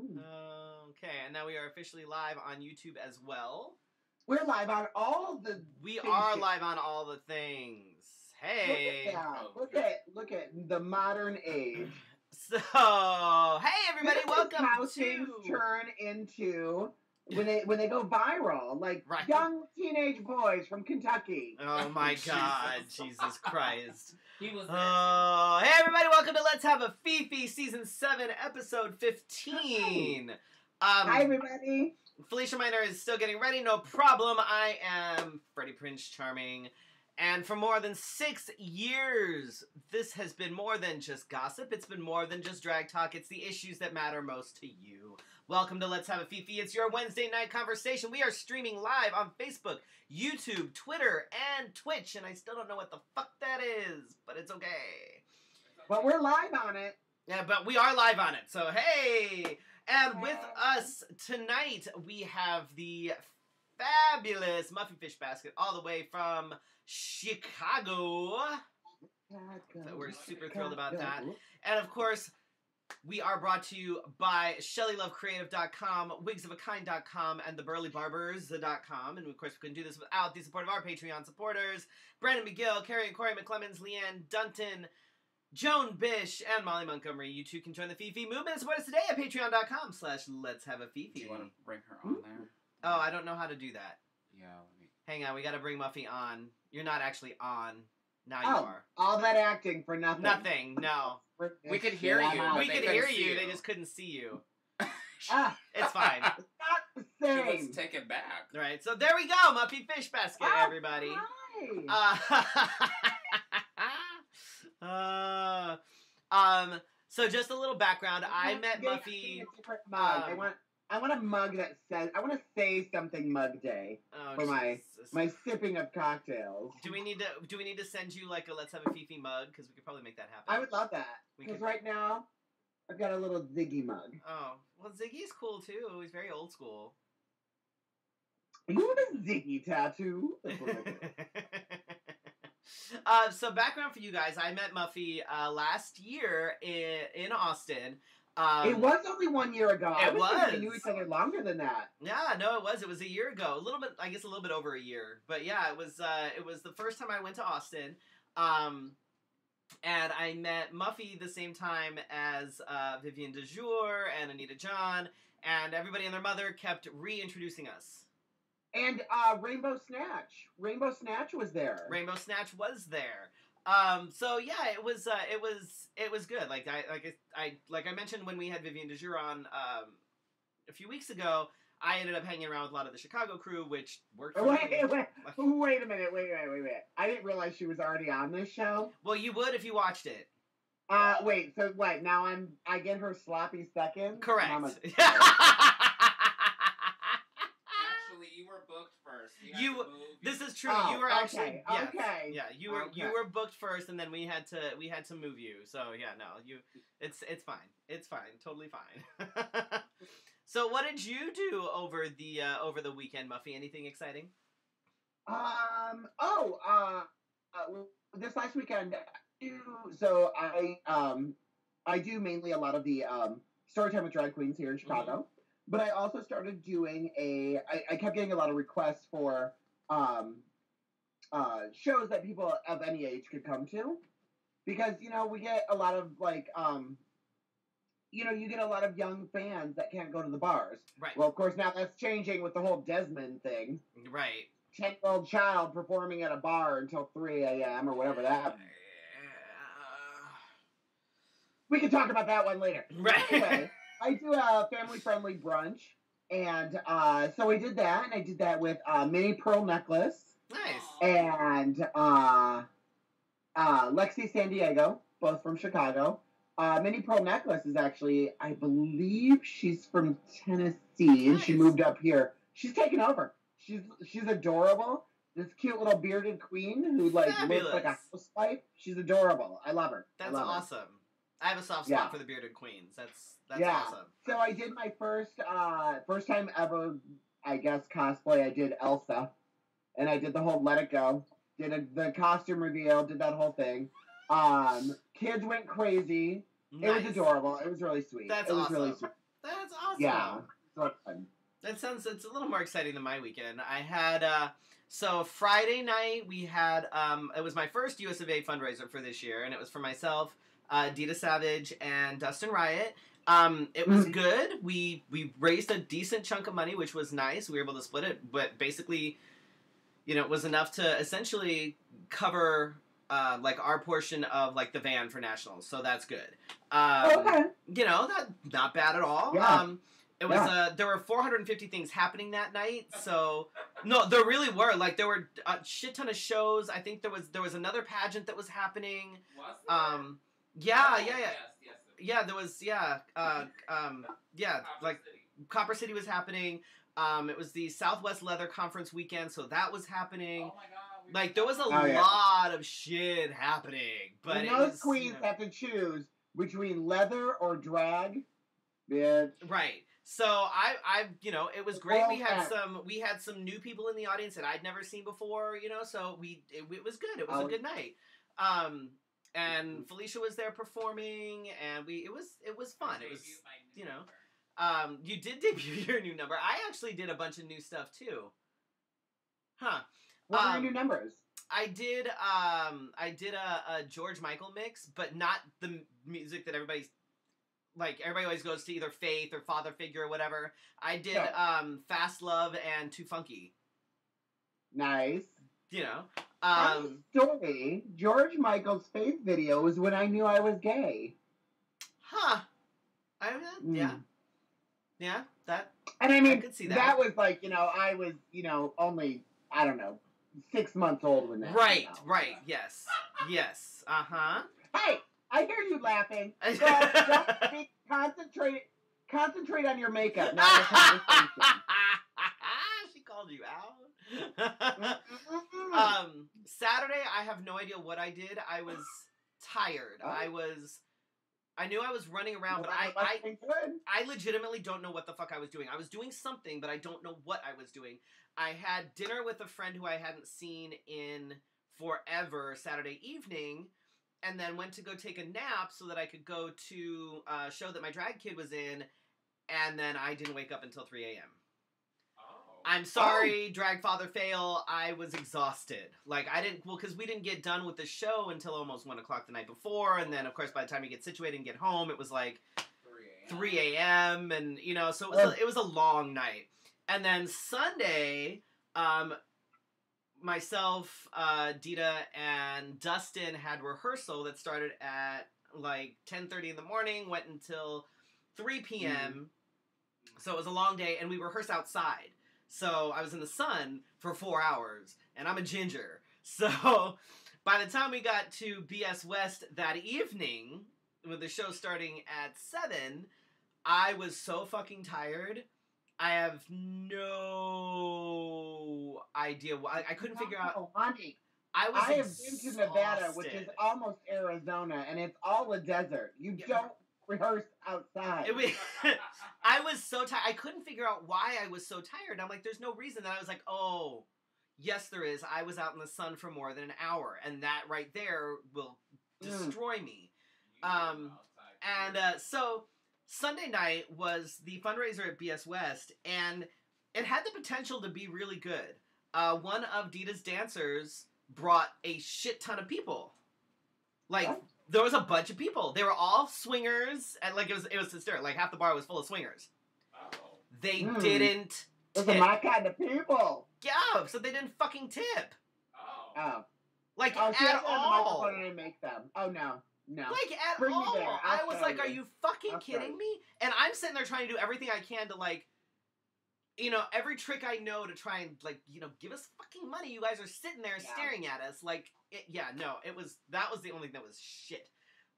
Okay, and now we are officially live on YouTube as well. We're live on all the. We are live on all the things. Hey, look at the modern age. So, hey everybody, welcome how to things turn into when they go viral, like young teenage boys from Kentucky. Oh my God, Jesus Christ! He was. Hey everybody, welcome to Let's Have a Fefe, Season 7, Episode 15. Hi everybody. Felicia Minor is still getting ready, no problem. I am Freddy Prinze Charming. And for more than 6 years, this has been more than just gossip. It's been more than just drag talk. It's the issues that matter most to you. Welcome to Let's Have a Fefe. It's your Wednesday night conversation. We are streaming live on Facebook, YouTube, Twitter, and Twitch. And I still don't know what the fuck that is, but it's okay. But we're live on it. Yeah, but we are live on it. So, hey! And with us tonight, we have the fabulous Muffy Fishbasket all the way from Chicago. So we're super thrilled about that. And of course, we are brought to you by ShellyLoveCreative.com, WigsOfAkind.com, and TheBurlyBarbers.com. And of course, we couldn't do this without the support of our Patreon supporters: Brandon McGill, Carrie and Corey McClemens, Leanne Dunton, Joan Bish, and Molly Montgomery. You too can join the Fefe movement and support us today at patreon.com/letshaveafefe. Do you want to bring her on there? Oh, I don't know how to do that. Yeah, let me... Hang on, we gotta bring Muffy on. You're not actually on. Now you are. All that acting for nothing. Nothing, no. We could hear you. We could hear you, they just couldn't see you. It's fine. It's not the same. Let's take it back. Right, so there we go, Muffy Fishbasket, everybody. So just a little background. I met Muffy. I want a mug that says, I want to say something mug day for my sipping of cocktails. Do we need to send you like a Let's Have a Fefe mug? Because we could probably make that happen. I would love that. Because right now, I've got a little Ziggy mug. Oh, well, Ziggy's cool too. He's very old school. You have a Ziggy tattoo? So background for you guys, I met Muffy last year in Austin. It was only 1 year ago. It was. We knew each other longer than that. Yeah, no, it was. It was a year ago. A little bit over a year. But yeah, it was the first time I went to Austin. And I met Muffy the same time as Vivian DeJour and Anita John, and everybody and their mother kept reintroducing us. And Rainbow Snatch. Rainbow Snatch was there. Rainbow Snatch was there. So yeah, it was good. Like I mentioned when we had Vivian DeJour on a few weeks ago, I ended up hanging around with a lot of the Chicago crew, which worked for me. Wait a minute. Wait. I didn't realize she was already on this show. Well, you would if you watched it. Wait, so what, now I get her sloppy second? Correct. You were booked first. This is true. You were actually okay. Yeah, you were booked first, and then we had to move you. So yeah, no, it's fine. It's fine. Totally fine. So what did you do over the weekend, Muffy? Anything exciting? This last weekend, I do mainly a lot of the Storytime with Drag Queens here in Chicago. Mm-hmm. But I also started doing I kept getting a lot of requests for shows that people of any age could come to. Because, we get a lot of, you get a lot of young fans that can't go to the bars. Right. Well, of course, now that's changing with the whole Desmond thing. Right. 10-year-old child performing at a bar until 3 a.m. or whatever that. We can talk about that one later. Right. Anyway. I do a family-friendly brunch, and so I did that, and I did that with Mini Pearl Necklace. Nice. And Lexi San Diego, both from Chicago. Mini Pearl Necklace is actually, I believe she's from Tennessee, and she moved up here. She's taken over. She's adorable. This cute little bearded queen who looks like a housewife. She's adorable. I love her. That's awesome. I have a soft spot for the bearded queens. That's awesome. So I did my first time ever, I guess, cosplay. I did Elsa, and I did the whole Let It Go. Did the costume reveal. Did that whole thing. Kids went crazy. Nice. It was adorable. It was really sweet. That's awesome. Really sweet. That's awesome. Yeah. So fun. It's a little more exciting than my weekend. I had so Friday night we had it was my first USofA fundraiser for this year, and it was for myself, Dita Savage, and Dustin Riot. It was good. We raised a decent chunk of money, which was nice. We were able to split it, but basically, it was enough to essentially cover like our portion of like the van for nationals. So that's good. Okay. Not bad at all. Yeah. It was there were 450 things happening that night. So no, there really were. Like there were a shit ton of shows. I think there was another pageant that was happening. Was there? Yeah. Yes. Yeah, there was like Copper City was happening. It was the Southwest Leather Conference weekend, so that was happening. Oh my god. Like there was a lot of shit happening, but and those queens have to choose between leather or drag, bitch. Right. So I it was great. We had some new people in the audience that I'd never seen before. So it was good. It was a good night. And Felicia was there performing, and it was fun. It was you did debut your new number. I actually did a bunch of new stuff too. Huh. What were your new numbers? I did a George Michael mix, but not the music that everybody always goes to, either Faith or Father Figure or whatever. I did Fast Love and Too Funky. Nice. Story. George Michael's Faith video was when I knew I was gay. Huh. Yeah, that. And I mean, I could see that. That was like, I was, only, I don't know, 6 months old when that Right, yes. Uh-huh. Hey, I hear you laughing. Concentrate on your makeup, not your conversation. She called you out. Saturday, I have no idea what I did. I was tired. Oh. I knew I was running around, but I legitimately don't know what the fuck I was doing. I was doing something, but I don't know what I was doing. I had dinner with a friend who I hadn't seen in forever Saturday evening, and then went to go take a nap so that I could go to a show that my drag kid was in, and then I didn't wake up until 3 a.m. I'm sorry, Drag Father Fail. I was exhausted. Like, because we didn't get done with the show until almost 1 o'clock the night before, and then, of course, by the time you get situated and get home, it was like 3 a.m., and, so it was a long night. And then Sunday, myself, Dita, and Dustin had rehearsal that started at, like, 10:30 in the morning, went until 3 p.m., so it was a long day, and we rehearsed outside. So I was in the sun for 4 hours, and I'm a ginger. So by the time we got to BS West that evening, with the show starting at 7, I was so fucking tired. I have no idea why. I couldn't figure out. Honey, I have been to Nevada, which is almost Arizona, and it's all a desert. You don't rehearse outside. I was so tired. I couldn't figure out why I was so tired. I'm like, there's no reason. That I was like, oh, yes, there is. I was out in the sun for more than an hour, and that right there will destroy me. So Sunday night was the fundraiser at BS West, and it had the potential to be really good. One of Dita's dancers brought a shit ton of people. Like, there was a bunch of people. They were all swingers, and like it was hysterical. Like half the bar was full of swingers. Oh. They didn't tip. Those are my kind of people. Yeah, so they didn't fucking tip. Oh. Like at all. The and make them. Oh no. Like at Bring all. Me there. I was like, are you fucking kidding me? And I'm sitting there trying to do everything I can to like, every trick I know to try and like, give us fucking money. You guys are sitting there staring at us like. That was the only thing that was shit.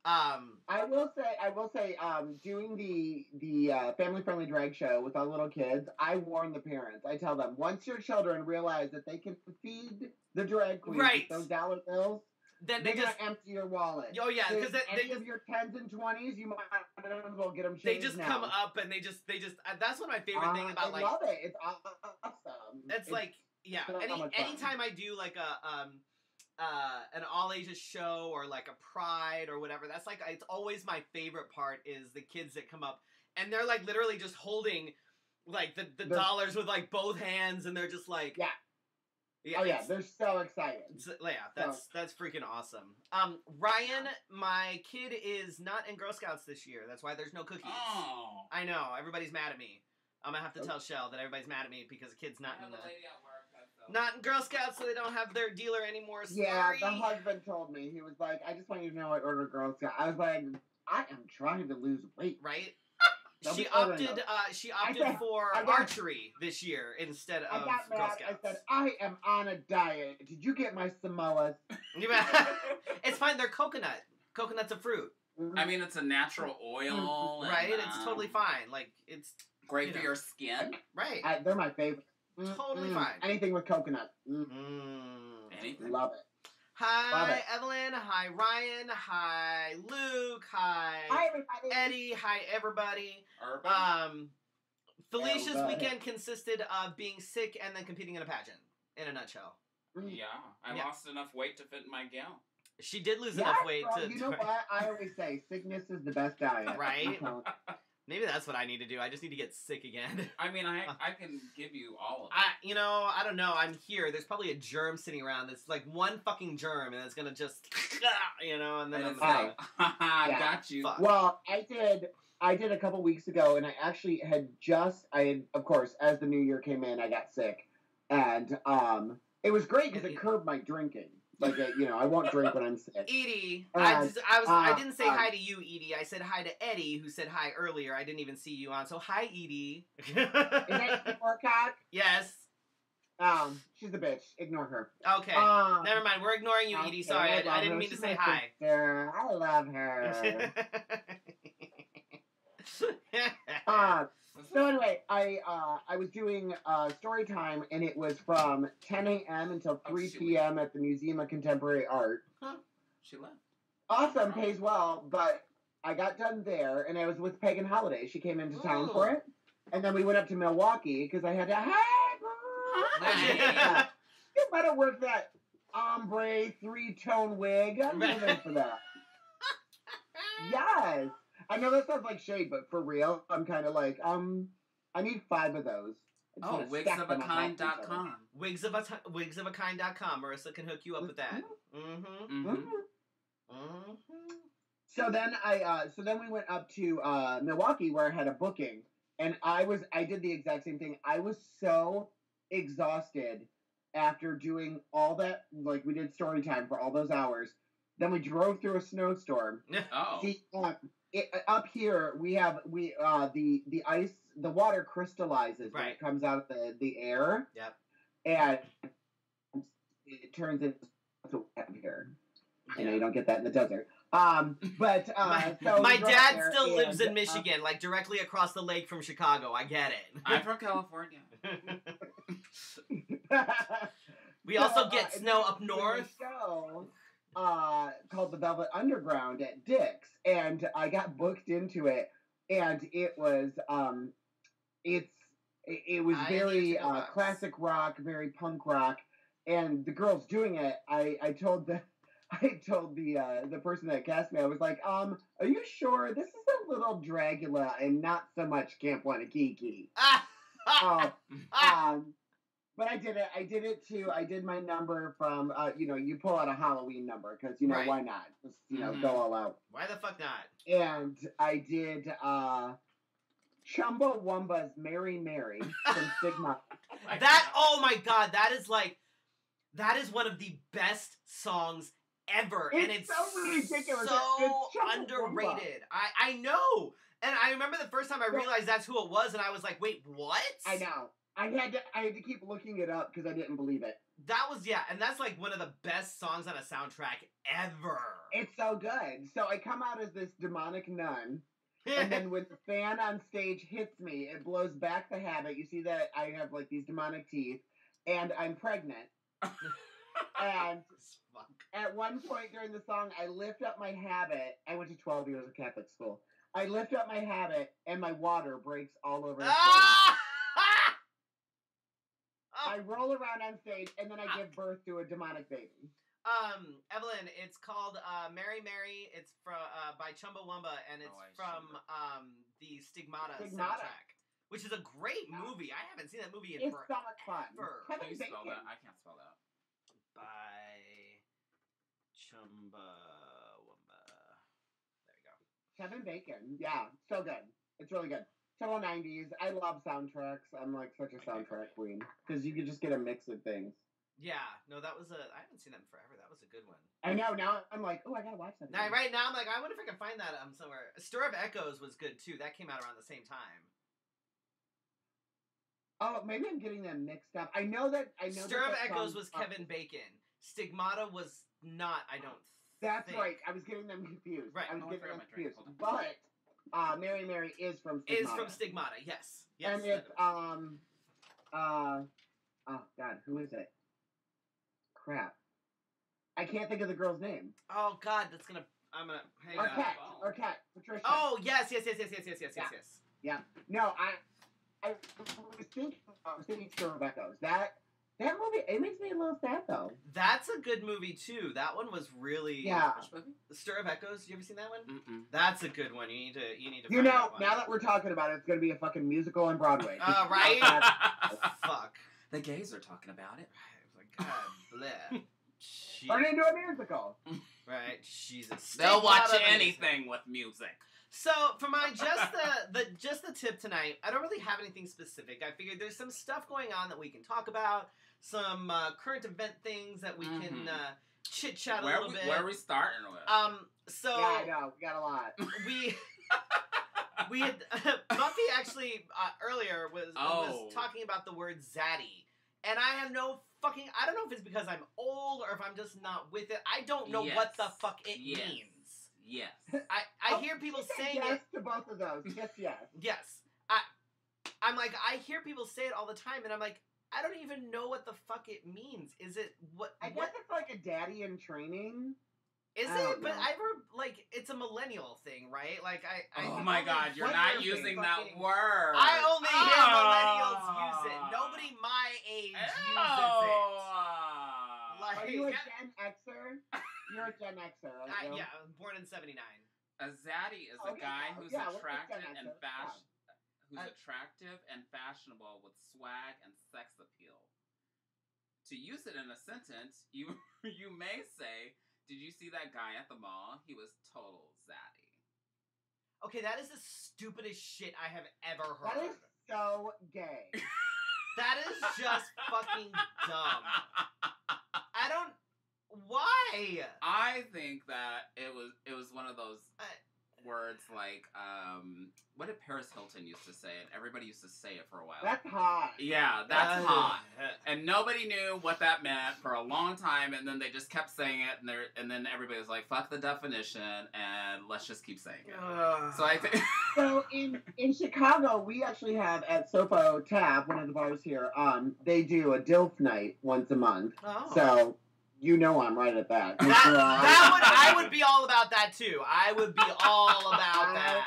I will say, doing the family-friendly drag show with our little kids, I warn the parents. I tell them, once your children realize that they can feed the drag queens with those dollar bills, then they're gonna empty your wallet. Oh yeah, because any of your 10s and 20s, you might as well get them. They just come up and they just. That's one of my favorite things about I love it. It's awesome. It's like anytime I do like an all ages show or like a pride or whatever, that's like it's always my favorite part is the kids that come up and they're like literally just holding like the dollars with like both hands, and they're just like they're so excited. That's freaking awesome. Ryan, my kid is not in Girl Scouts this year. That's why there's no cookies. Oh. I know, everybody's mad at me. I'm gonna have to tell Shell that everybody's mad at me because the kid's not in the lady at work, not in Girl Scouts, so they don't have their dealer anymore. Sorry. Yeah, the husband told me. He was like, I just want you to know I ordered Girl Scout. I was like, I am trying to lose weight. Right? She opted for archery this year instead of got mad. Girl Scouts. I said, I am on a diet. Did you get my Samoas? It's fine. They're coconut. Coconut's a fruit. I mean, it's a natural oil. Right? It's totally fine. Like, it's great for your skin. Right. They're my favorite. Totally fine. Anything with coconut. Anything. Love it. Hi, Evelyn. Hi, Ryan. Hi, Luke. Hi, everybody. Eddie. Hi, everybody. Felicia's weekend consisted of being sick and then competing in a pageant, in a nutshell. Yeah. I lost enough weight to fit in my gown. She did lose enough weight to... You know what? I always say, sickness is the best diet. Right? Maybe that's what I need to do. I just need to get sick again. I mean, I can give you all of it. I don't know. I'm here. There's probably a germ sitting around that's like one fucking germ, and it's going to just, and then I'm like... Got you. Fuck. Well, I did a couple weeks ago, and I actually of course, as the new year came in, I got sick. And it was great because it curbed my drinking. Like, I won't drink when I'm sick. Edie, I didn't say hi to you, Edie. I said hi to Eddie, who said hi earlier. I didn't even see you on. So hi, Edie. Is that Orcott? Yes. She's a bitch. Ignore her. Okay. Never mind. We're ignoring you, Edie. Sorry, I didn't mean to say hi. Sister. I love her. So anyway, I was doing story time, and it was from 10 a.m. until 3 p.m. at the Museum of Contemporary Art. Huh. She left. Awesome, pays well, but I got done there, and I was with Pagan Holiday. She came into town for it, and then we went up to Milwaukee because I had to. Hey, you better work that ombre 3-tone wig. I'm living for that. Yes. I know that sounds like shade, but for real, I'm kind of like, I need 5 of those. Oh, wigsofakind.com. Wigsofakind.com. Marissa can hook you up with that. So then we went up to Milwaukee where I had a booking, and I did the exact same thing. I was so exhausted after doing all that, like we did story time for all those hours. Then we drove through a snowstorm. Oh. See, up here we have the ice, the water crystallizes when it comes out of the air. Yep. And it turns into wet here. I know you don't get that in the desert. But so my dad still lives in Michigan, like directly across the lake from Chicago. I get it. I'm from California. We also get snow up north. Called the Velvet Underground at Dick's, and I got booked into it, and it was it was very classic rock, very punk rock, and the girls doing it. I told the person that cast me, I was like, are you sure this is a little Dragula and not so much Camp Wanakiki? But I did it. I did it too. I did my number from, you pull out a Halloween number because, why not? Just, go all out. Why the fuck not? And I did Chumbawamba's Mary Mary from Sigma. Oh my God, that is one of the best songs ever. It's so ridiculous. So underrated. I know. And I remember the first time I realized that's who it was, and I was like, wait, what? I know. I had to keep looking it up because I didn't believe it. That was, and that's like one of the best songs on a soundtrack ever. It's so good. So I come out as this demonic nun, and then when the fan on stage hits me, it blows back the habit. You see that I have like these demonic teeth, and I'm pregnant. And at one point during the song, I lift up my habit. I went to 12 years of Catholic school. I lift up my habit, and my water breaks all over the stage. I roll around on stage, and then I give birth to a demonic baby. Evelyn, it's called Mary Mary. It's from by Chumbawamba, and it's from the Stigmata soundtrack, which is a great movie. I haven't seen that movie in It's forever. so much fun. Can you spell that? I can't spell that. By Chumbawamba. There we go. Kevin Bacon. Yeah, so good. It's really good. Total 90s. I love soundtracks. I'm like such a soundtrack queen because you could just get a mix of things. Yeah, no, that was I haven't seen that in forever. That was a good one. I know. Now I'm like, oh, I gotta watch that. Now, right now, I'm like, I wonder if I can find that somewhere. Stir of Echoes was good too. That came out around the same time. Oh, maybe I'm getting them mixed up. I know that. Stir of Echoes was Kevin Bacon. Stigmata was not. I don't. That's right. I was getting them confused. Right. I was getting them confused. But Mary Mary is from Stigmata. Is from Stigmata. Yes. Yes. And it's oh God, who is it? Crap. I can't think of the girl's name. Oh God, I'm gonna hang on. Arquette, Patricia. Oh yes. Yeah. No, I was thinking Stir of Echoes. That movie, it makes me a little sad though. That's a good movie too. That one was really Which movie? The Stir of Echoes. You ever seen that one? Mm-mm. That's a good one. You need to. You know, now that we're talking about it, it's gonna be a fucking musical on Broadway. Right? Fuck. The gays are talking about it. Like, God bleh. Turn into a musical. Right, Jesus. They'll watch anything with music. So for my just the tip tonight, I don't really have anything specific. I figured there's some stuff going on that we can talk about, some current event things that we can chit chat a little bit. Where are we starting with? So yeah, I know, we got a lot. We had Muffy actually earlier was talking about the word zaddy, and I have no fucking. I don't know if it's because I'm old or if I'm just not with it. I don't know what the fuck it means. Yes. I hear people saying yes to both of those. Yes. Yes. I'm like, I hear people say it all the time, and I'm like, I don't even know what the fuck it means. Is it what? I guess it's like a daddy in training. Is it? But I've heard, like, it's a millennial thing, right? Like, oh my God, you're not using that word. I only hear millennials use it. Nobody my age uses it. Like, are you a Gen Xer? You're a Gen Xer. Yeah, I was born in 79. A zaddy is a guy who's attractive and fashionable with swag and sex appeal. To use it in a sentence, you may say, did you see that guy at the mall? He was total zaddy. Okay, that is the stupidest shit I have ever heard. That is so gay. That is just fucking dumb. I don't... Why? I think that it was one of those words like, what did Paris Hilton used to say? And everybody used to say it for a while. That's hot. Yeah, that's hot. And nobody knew what that meant for a long time, and then they just kept saying it, and then everybody was like, fuck the definition, and let's just keep saying it. So I think... So in Chicago, we actually have at USofA Tab, one of the bars here, they do a DILF night once a month. Oh. So... You know I'm right at that. I would be all about that too. I would be all about that.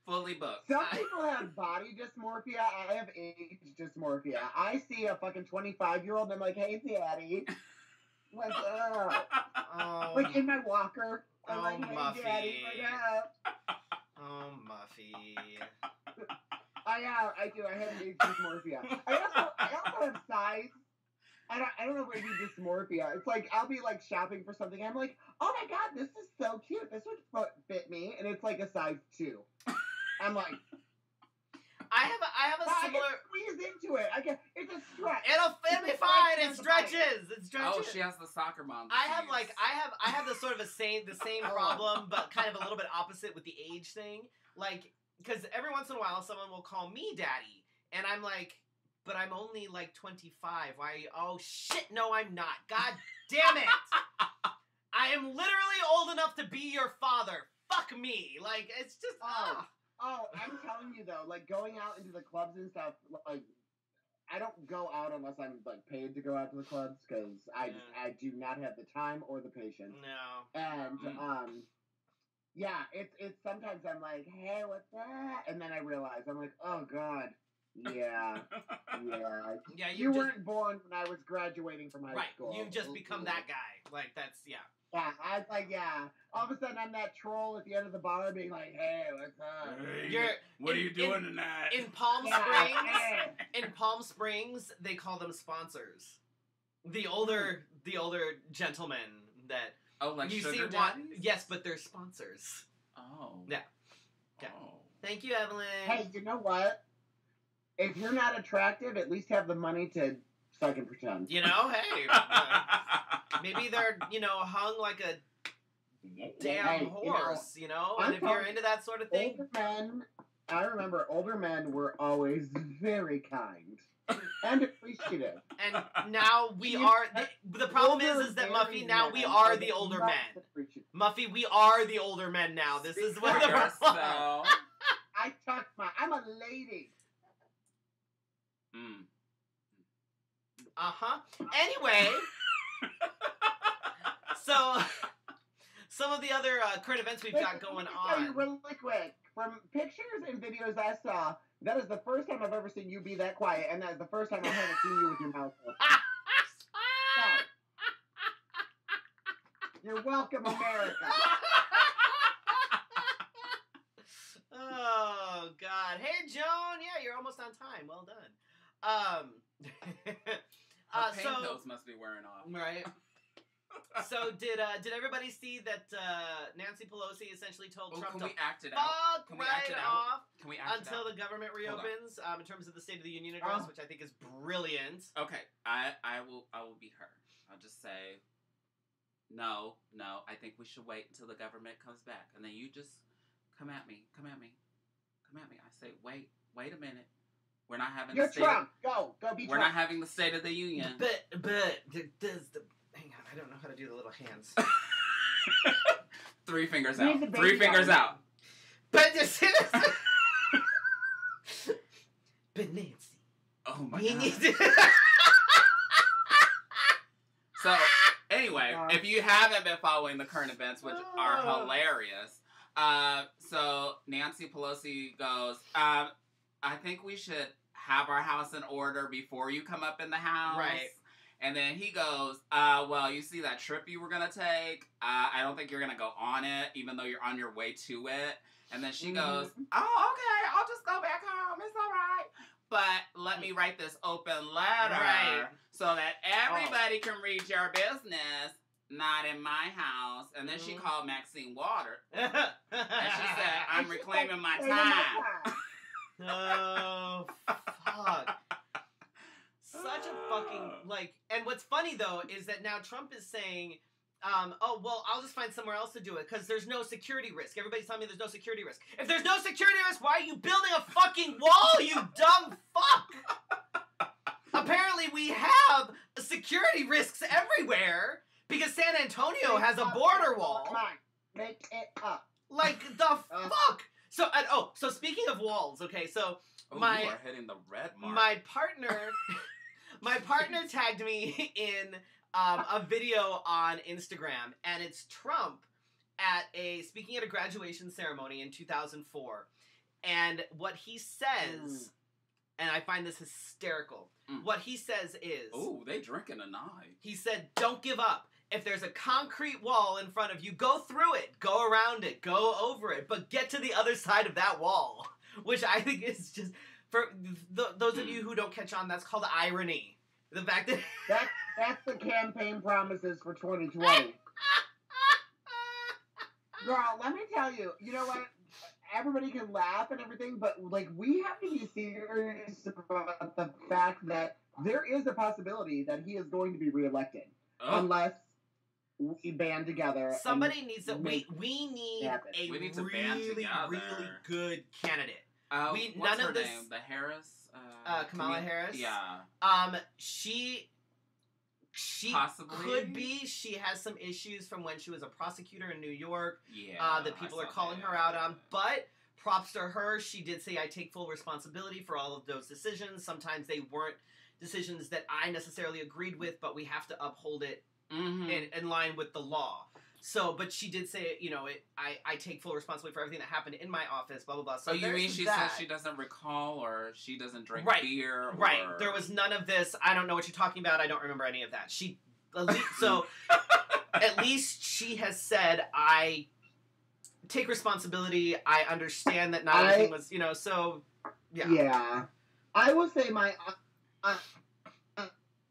Fully booked. Some people have body dysmorphia. I have age dysmorphia. I see a fucking 25-year-old and I'm like, hey, daddy. What's up? Like in my walker. I'm like, hey, Muffy. daddy, what up? Oh, Muffy. I do. I have age dysmorphia. I also have size. I don't know where you dysmorphia. It's like, I'll be like shopping for something. I'm like, oh my God, this is so cute. This would fit me. And it's like a size 2. I'm like, I have a similar. I can squeeze into it. It's a stretch. It'll be fine. It stretches. It stretches. Oh, she has the soccer mom. I have the sort of the same problem, but kind of a little bit opposite with the age thing. Like, because every once in a while, someone will call me daddy, and I'm like, but I'm only like 25. Why are you? Oh shit! No, I'm not. God damn it! I am literally old enough to be your father. Fuck me. Like, it's just. Oh, I'm telling you though, like going out into the clubs and stuff, like I don't go out unless I'm like paid to go out to the clubs because I do not have the time or the patience. No. And yeah, it's sometimes I'm like, hey, what's that? And then I realize I'm like, oh God, yeah. You weren't born when I was graduating from high school. Right, you just become that guy. Like that's Yeah, I was like, yeah. All of a sudden, I'm that troll at the end of the bar being like, hey, what's up? Hey, what are you doing tonight? In Palm Yeah, Springs, hey. in Palm Springs, they call them sponsors. The older gentlemen that like you sugar see daddies? yes, but they're sponsors. Oh. Yeah. Yeah. Oh. Thank you, Evelyn. Hey, you know what? If you're not attractive, at least have the money to suck and pretend. You know, hey. Maybe they're, hung like a damn horse, and if you're into that sort of thing. I remember older men were always very kind and appreciative. And now we are, the problem is that Muffy, now we are the older men. Muffy, we are the older men now. This is what the problem. I'm a lady. Anyway, so some of the other current events we've got going on. Tell you really quick, from pictures and videos I saw, that is the first time I've ever seen you be that quiet, and that is the first time I haven't seen you with your mouth open. You're welcome, America. Oh, God. Hey, Joan. Yeah, you're almost on time. Well done. Her pain pills must be wearing off. Right. So did everybody see that Nancy Pelosi essentially told Trump to act it fuck right off until the government reopens in terms of the State of the Union address, which I think is brilliant. Okay, I will be her. I'll just say no. I think we should wait until the government comes back, and then you just come at me. I say wait a minute. We're not having the state. Trump. Go be Trump. We're not having the State of the Union. But does the hang on, I don't know how to do the little hands. 3 fingers out. 3 fingers out. But just but Nancy. Oh my God. So anyway, if you haven't been following the current events, which are hilarious, so Nancy Pelosi goes, I think we should have our house in order before you come up in the house. Right. And then he goes, well, you see that trip you were going to take? I don't think you're going to go on it, even though you're on your way to it. And then she goes, oh, okay, I'll just go back home. It's all right. But let me write this open letter so that everybody can read your business, not in my house. And then she called Maxine Waters. And she said, I'm reclaiming my time. Oh, fuck. Such a fucking, and what's funny, though, is that now Trump is saying, oh, well, I'll just find somewhere else to do it, because there's no security risk. Everybody's telling me there's no security risk. If there's no security risk, why are you building a fucking wall, you dumb fuck? Apparently, we have security risks everywhere, because San Antonio has a border wall. Come on, make it up. Like, the fuck? So speaking of walls, okay, so you are hitting the red mark. My partner tagged me in a video on Instagram, and it's Trump speaking at a graduation ceremony in 2004, and what he says, and I find this hysterical. What he says is, "Oh, they drinking tonight." He said, "Don't give up. If there's a concrete wall in front of you, go through it, go around it, go over it, but get to the other side of that wall." Which I think is just, for those of you who don't catch on, that's called irony. The fact that... That's the campaign promises for 2020. Girl, let me tell you, you know what? Everybody can laugh and everything, but, we have to be serious about the fact that there is a possibility that he is going to be reelected. Unless we band together. Somebody needs to... We need a really, really good candidate. What's her name? The Harris? Kamala Harris? Yeah. She possibly could be. She has some issues from when she was a prosecutor in New York. Yeah. That people are calling her out on. But props to her. She did say, I take full responsibility for all of those decisions. Sometimes they weren't decisions that I necessarily agreed with, but we have to uphold it in line with the law. So, but she did say, I take full responsibility for everything that happened in my office, blah, blah, blah. So you mean she says she doesn't recall, or she doesn't drink beer? Or... Right. There was none of this. I don't know what you're talking about. I don't remember any of that. So, at least she has said, I take responsibility. I understand that not everything was, so, yeah. Yeah. I will say like,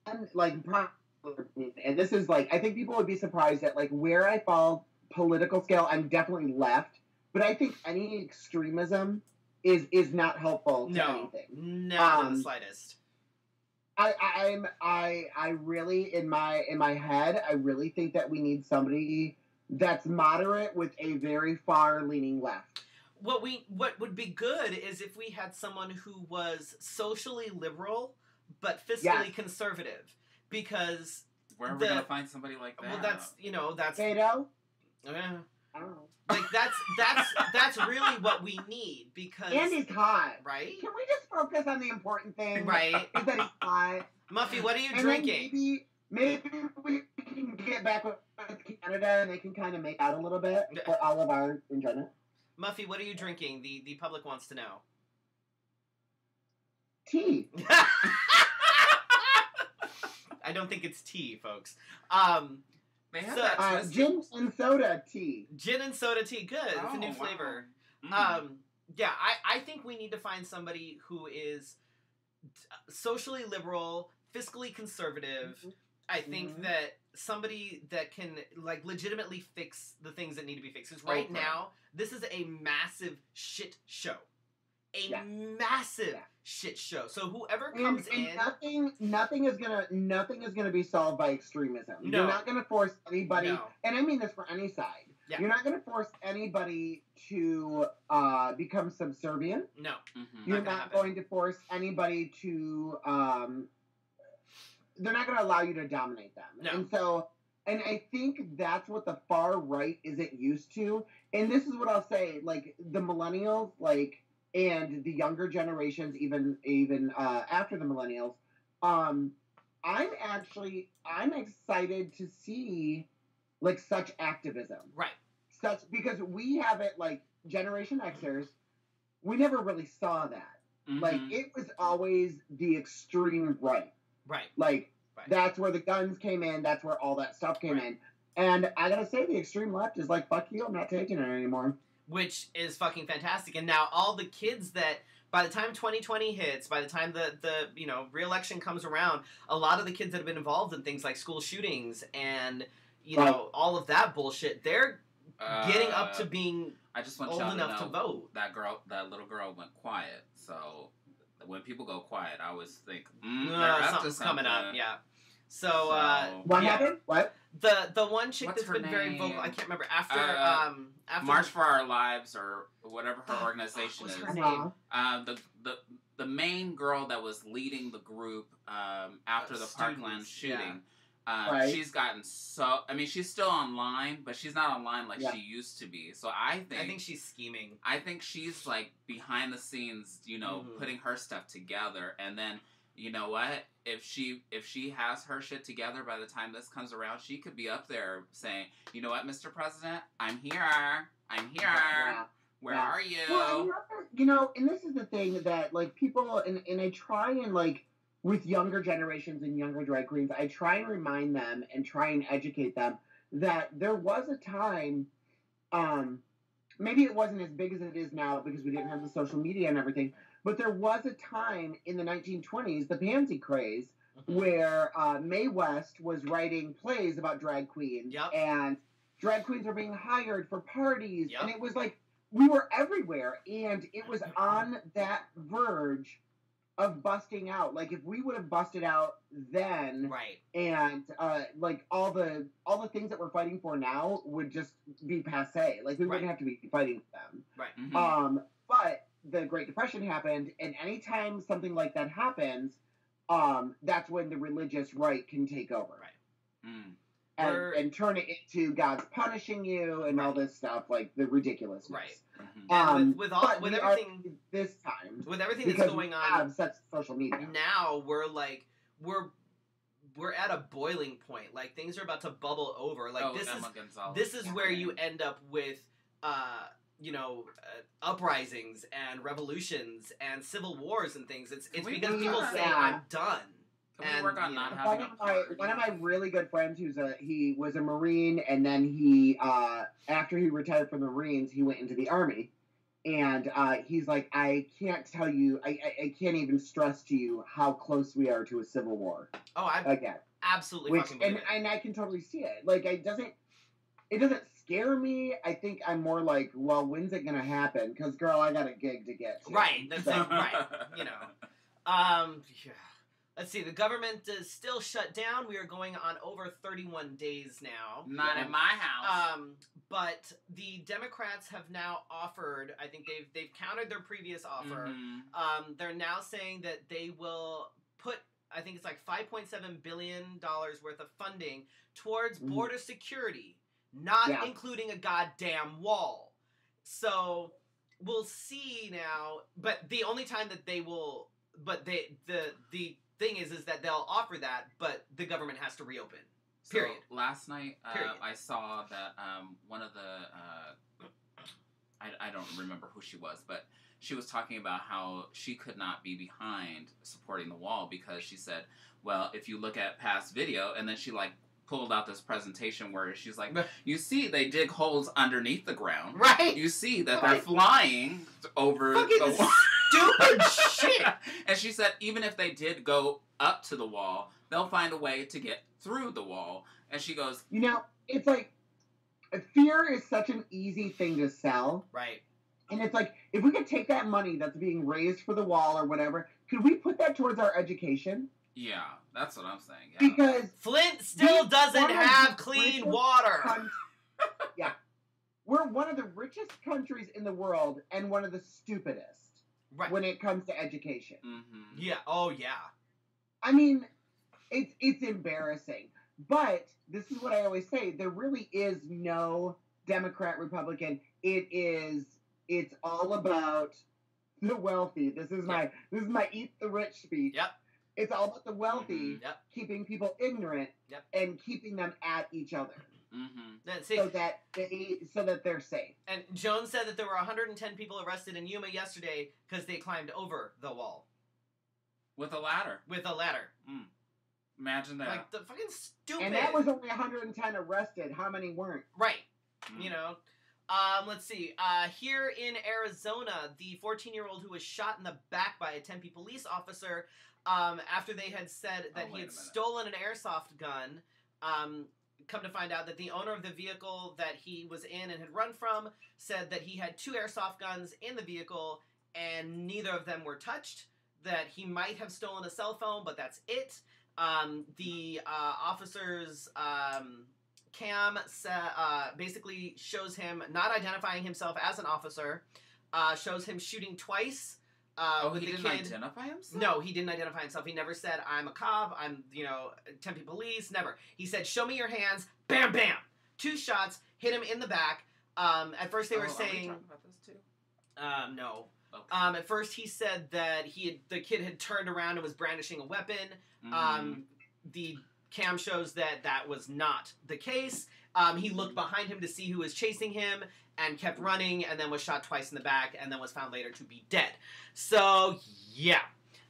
and this is like, I think people would be surprised at like where I fall political scale. I'm definitely left, but I think any extremism is not helpful to anything. Not in the slightest. I really in my head, I really think that we need somebody that's moderate with a very far leaning left. What would be good is if we had someone who was socially liberal but fiscally conservative, because where are we gonna find somebody like that? Well, that's Kato. I don't know. Like that's really what we need, because Andy's hot, right? Can we just focus on the important thing? Right. Is that he's hot. Muffy, what are you drinking? Maybe we can get back with Canada and they can kind of make out a little bit for all of our enjoyment. Muffy, what are you drinking? The public wants to know. Tea. I don't think it's tea, folks. They have that gin and soda tea. Gin and soda tea, good. It's a new flavor. Yeah, I think we need to find somebody who is socially liberal, fiscally conservative. Mm-hmm. I think that somebody that can like legitimately fix the things that need to be fixed. Because right now, this is a massive shit show. Massive shit show. So whoever comes in, nothing is gonna be solved by extremism. No. You're not gonna force anybody, and I mean this for any side. Yeah. You're not gonna force anybody to become subservient. No. Mm-hmm. You're not going to force anybody to. They're not gonna allow you to dominate them. No. And I think that's what the far right isn't used to. And this is what I'll say: like the millennials, like. And the younger generations, even after the millennials, I'm excited to see like such activism, right? Because we have it like Generation Xers, we never really saw that. Mm-hmm. Like it was always the extreme right. Like that's where the guns came in. That's where all that stuff came in. And I gotta say, the extreme left is like, fuck you, I'm not taking it anymore. Which is fucking fantastic. And now all the kids that, by the time 2020 hits, by the time the re-election comes around, a lot of the kids that have been involved in things like school shootings and, all of that bullshit, they're getting up to being old enough to vote. That little girl went quiet. So when people go quiet, I always think, something's coming up. Yeah. So what happened? What? The one chick that's been very vocal, I can't remember, after March for Our Lives or whatever her organization is. What's her name? The main girl that was leading the group after the Parkland shooting. She's gotten she's still online, but she's not online like she used to be. So I think she's scheming. I think she's like behind the scenes, putting her stuff together, and then you know what? If she has her shit together by the time this comes around, she could be up there saying, you know what, Mr. President, I'm here. Where are you? Well, and this is the thing that like people and I try and like with younger generations and younger drag queens, I try and remind them and try and educate them that there was a time, maybe it wasn't as big as it is now because we didn't have the social media and everything. But there was a time in the 1920s, the pansy craze, where Mae West was writing plays about drag queens. Yep. And drag queens were being hired for parties. Yep. And it was like, we were everywhere. And it was on that verge of busting out. Like, if we would have busted out then, right, and like all the things that we're fighting for now would just be passé. Like, we wouldn't have to be fighting for them. Right. Mm-hmm. But the Great Depression happened, and anytime something like that happens, that's when the religious right can take over. Right. And turn it into God's punishing you and all this stuff, like the ridiculousness. Right. Mm-hmm. With everything this time, with everything that's going on, have such social media. Now we're at a boiling point. Like things are about to bubble over. Like this is where you end up with uprisings and revolutions and civil wars and things. It's because people say I'm done. Can we work on not one having of a party? one of my really good friends he was a Marine, and then he after he retired from the Marines, he went into the Army. And he's like, I can't tell you, I can't even stress to you how close we are to a civil war. Oh, I again. Absolutely fucking believe it. And I can totally see it. Like, it doesn't scare me. I think I'm more like, well, when's it gonna happen? Because, girl, I got a gig to get to. Right, that's it, right, you know. Yeah. Let's see, the government is still shut down. We are going on over 31 days now. Not in my house. But the Democrats have now offered, I think they've countered their previous offer. Mm-hmm. They're now saying that they will put, I think it's like $5.7 billion worth of funding towards border security, not including a goddamn wall. So we'll see now, but the only time that they will, but the thing is that they'll offer that, but the government has to reopen. Period. So last night, I saw that one of the, I don't remember who she was, but she was talking about how she could not be behind supporting the wall because she said, well, if you look at past video, and then she like pulled out this presentation where she's like, you see they dig holes underneath the ground. Right. You see that they're flying over the wall. Stupid shit. And she said even if they did go up to the wall, they'll find a way to get through the wall. And she goes, you know, it's like, fear is such an easy thing to sell. Right. And it's like, if we could take that money that's being raised for the wall or whatever, could we put that towards our education? Yeah, that's what I'm saying. Yeah. Because Flint still doesn't have clean water. Yeah. We're one of the richest countries in the world and one of the stupidest when it comes to education. Mm-hmm. Yeah. Oh, yeah. I mean, it's embarrassing. But this is what I always say. There really is no Democrat, Republican. It's all about the wealthy. This is my eat the rich speech. Yep. It's all about the wealthy keeping people ignorant and keeping them at each other. Mm-hmm. So that they're safe. And Jones said that there were 110 people arrested in Yuma yesterday because they climbed over the wall. With a ladder. Mm. Imagine that. Like, the fucking stupid. And that was only 110 arrested. How many weren't? Right. Mm. You know. Let's see. Here in Arizona, the 14-year-old who was shot in the back by a Tempe police officer after they had said that he had stolen an airsoft gun. Come to find out that the owner of the vehicle that he was in and had run from said that he had 2 airsoft guns in the vehicle and neither of them were touched. That he might have stolen a cell phone, but that's it. The officer's cam basically shows him not identifying himself as an officer, shows him shooting twice. He didn't identify himself? No, he didn't identify himself. He never said, I'm a cop, I'm, Tempe police, never. He said, show me your hands, bam, bam. 2 shots, hit him in the back. At first they were saying... Are we talking about this too? No. Okay. At first he said that the kid had turned around and was brandishing a weapon. Mm-hmm. The cam shows that was not the case. He looked behind him to see who was chasing him and kept running and then was shot twice in the back and then was found later to be dead. So, yeah.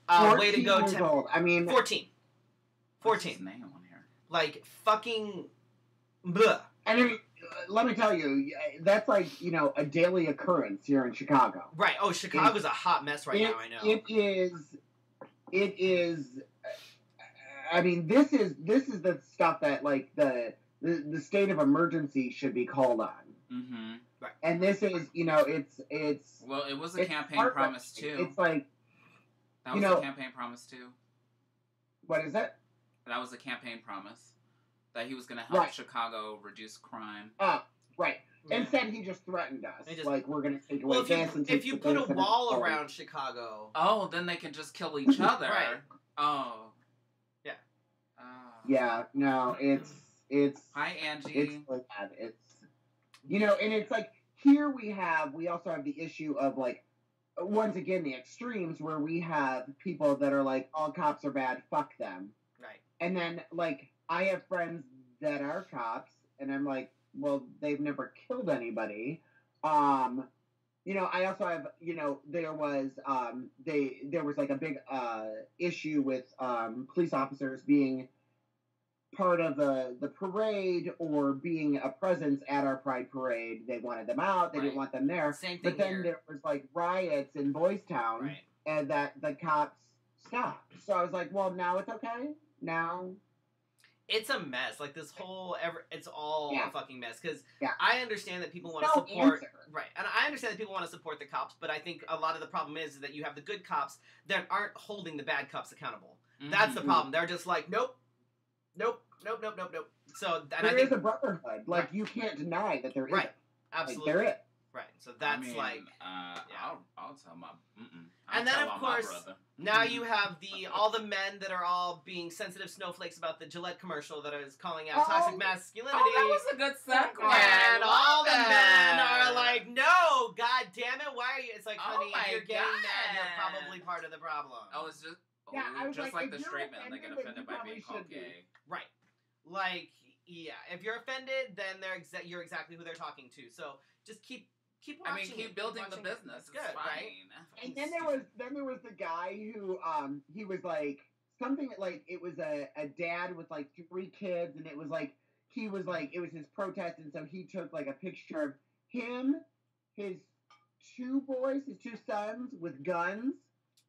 Way to go, old. I mean... 14. What's his name on here? Like, fucking... Bleh. I mean, let me tell you, that's like, a daily occurrence here in Chicago. Right. Oh, Chicago's a hot mess right now, I know. It is... I mean, this is the stuff that, like, the state of emergency should be called on. Mm-hmm. Right. And this is, it's... Well, it was a campaign promise, too. It's like... That was a campaign promise, too. What is it? That was a campaign promise. That he was going to help Chicago reduce crime. Right. Yeah. Instead, he just threatened us. Like, we're going to take away this and if you put a wall around Chicago... Oh, then they can just kill each other. Right. Oh. Yeah. Yeah, no, it's... Hi, Angie. It's like that. It's... and it's like, here we also have the issue of, like, once again, the extremes where we have people that are like, all cops are bad, fuck them. Right. And then, like, I have friends that are cops, and I'm like, well, they've never killed anybody. I also have, there was there was like a big issue with police officers being part of the parade or being a presence at our Pride parade. They wanted them out. They didn't want them there. Same thing But then here. there was like riots in Boys Town, Right. and that the cops stopped. So I was like, well, now it's okay. Now it's a mess. Like this whole it's all a fucking mess. Because Yeah. I understand that people want to No support answer. right, and I understand that people want to support the cops, but I think a lot of the problem is that you have the good cops that aren't holding the bad cops accountable. That's the problem. They're just like, nope. So and there I think is a brotherhood. Like you can't deny that there is. Right. Absolutely. Like, there is. Right. So that's like I'll tell my and then of course now Mm-hmm. you have all the men that are all being sensitive snowflakes about the Gillette commercial that is calling out toxic masculinity. Oh, that was a good segue. And all the men are like, no, god damn it, why are you? It's like, Oh honey, my if you're getting mad, you're God. probably part of the problem. Oh, it's just I was just like, like if the you're straight men that get offended, offended then you by being probably called should be. gay. Right. Like, yeah, if you're offended, then you're exactly who they're talking to. So just keep watching. Keep building the watching it. business. It's good, right? And then there was the guy who he was like something like it was a dad with like 3 kids, and it was like he was like it was his protest, and so he took like a picture of him, his 2 boys, his 2 sons with guns,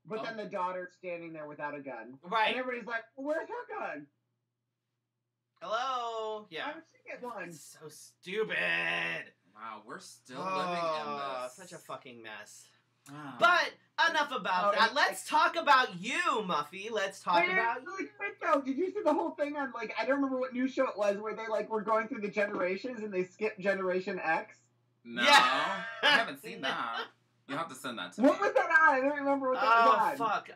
but then the daughter standing there without a gun. Right. And everybody's like, well, where's her gun? Hello. Yeah. Why would she get one? It's so stupid. Wow, we're still living in this. Such a fucking mess. Wow. But enough about that. Let's talk about you, Muffy. Let's talk about you. Wait, no, did you see the whole thing on like I don't remember what news show it was where they like were going through the generations and they skipped Generation X? No, Yeah. I haven't seen that. You'll have to send that to me. What was that on? I don't remember what that was on. Fuck.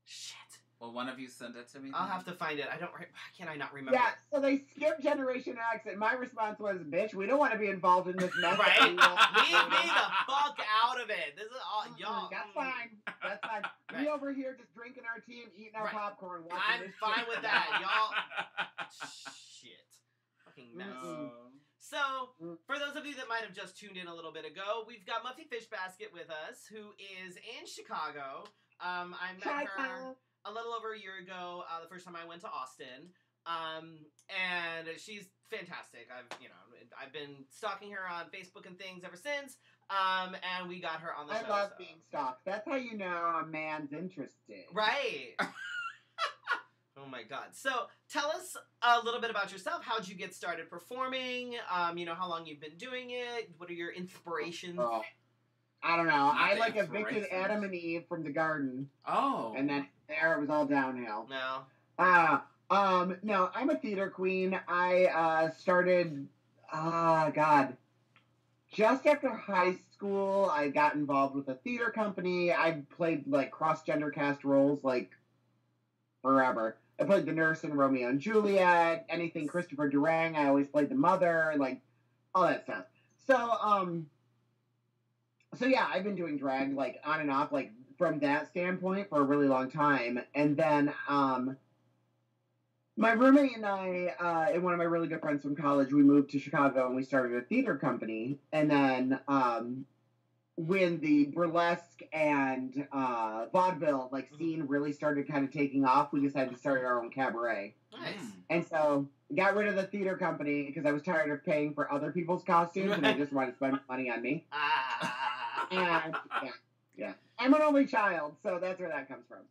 Shit. Well, one of you send it to me. I'll have to find it. Why can't I not remember? Yeah, so they skipped Generation X, and my response was, "Bitch, we don't want to be involved in this mess." Right? Leave me the fuck out of it. This is all y'all. That's fine. That's fine. Right. We over here just drinking our tea and eating our popcorn. I'm fine with that, y'all. Shit. Fucking mess. So, for those of you that might have just tuned in a little bit ago, we've got Muffy Fishbasket with us, who is in Chicago. I met her a little over a year ago, the first time I went to Austin. And she's fantastic. I've been stalking her on Facebook and things ever since. And we got her on the show. I love being stalked. That's how you know a man's interested. Right. Oh my god. So, tell us a little bit about yourself. How'd you get started performing? How long you've been doing it? What are your inspirations? Oh, I don't know. I like evicted Adam and Eve from the garden. Oh. And then there it was all downhill. No. No, I'm a theater queen. I started, just after high school, I got involved with a theater company. I played, like, cross-gender cast roles, like, forever. I played the nurse in Romeo and Juliet, anything Christopher Durang, I always played the mother, like, all that stuff. So yeah, I've been doing drag, like, on and off, like, from that standpoint for a really long time. And then, my roommate and I, and one of my really good friends from college, we moved to Chicago and we started a theater company. And then, when the burlesque and vaudeville scene really started kind of taking off, we decided to start our own cabaret. Nice. And so got rid of the theater company because I was tired of paying for other people's costumes and I just wanted to spend money on me. And yeah, I'm an only child, so that's where that comes from.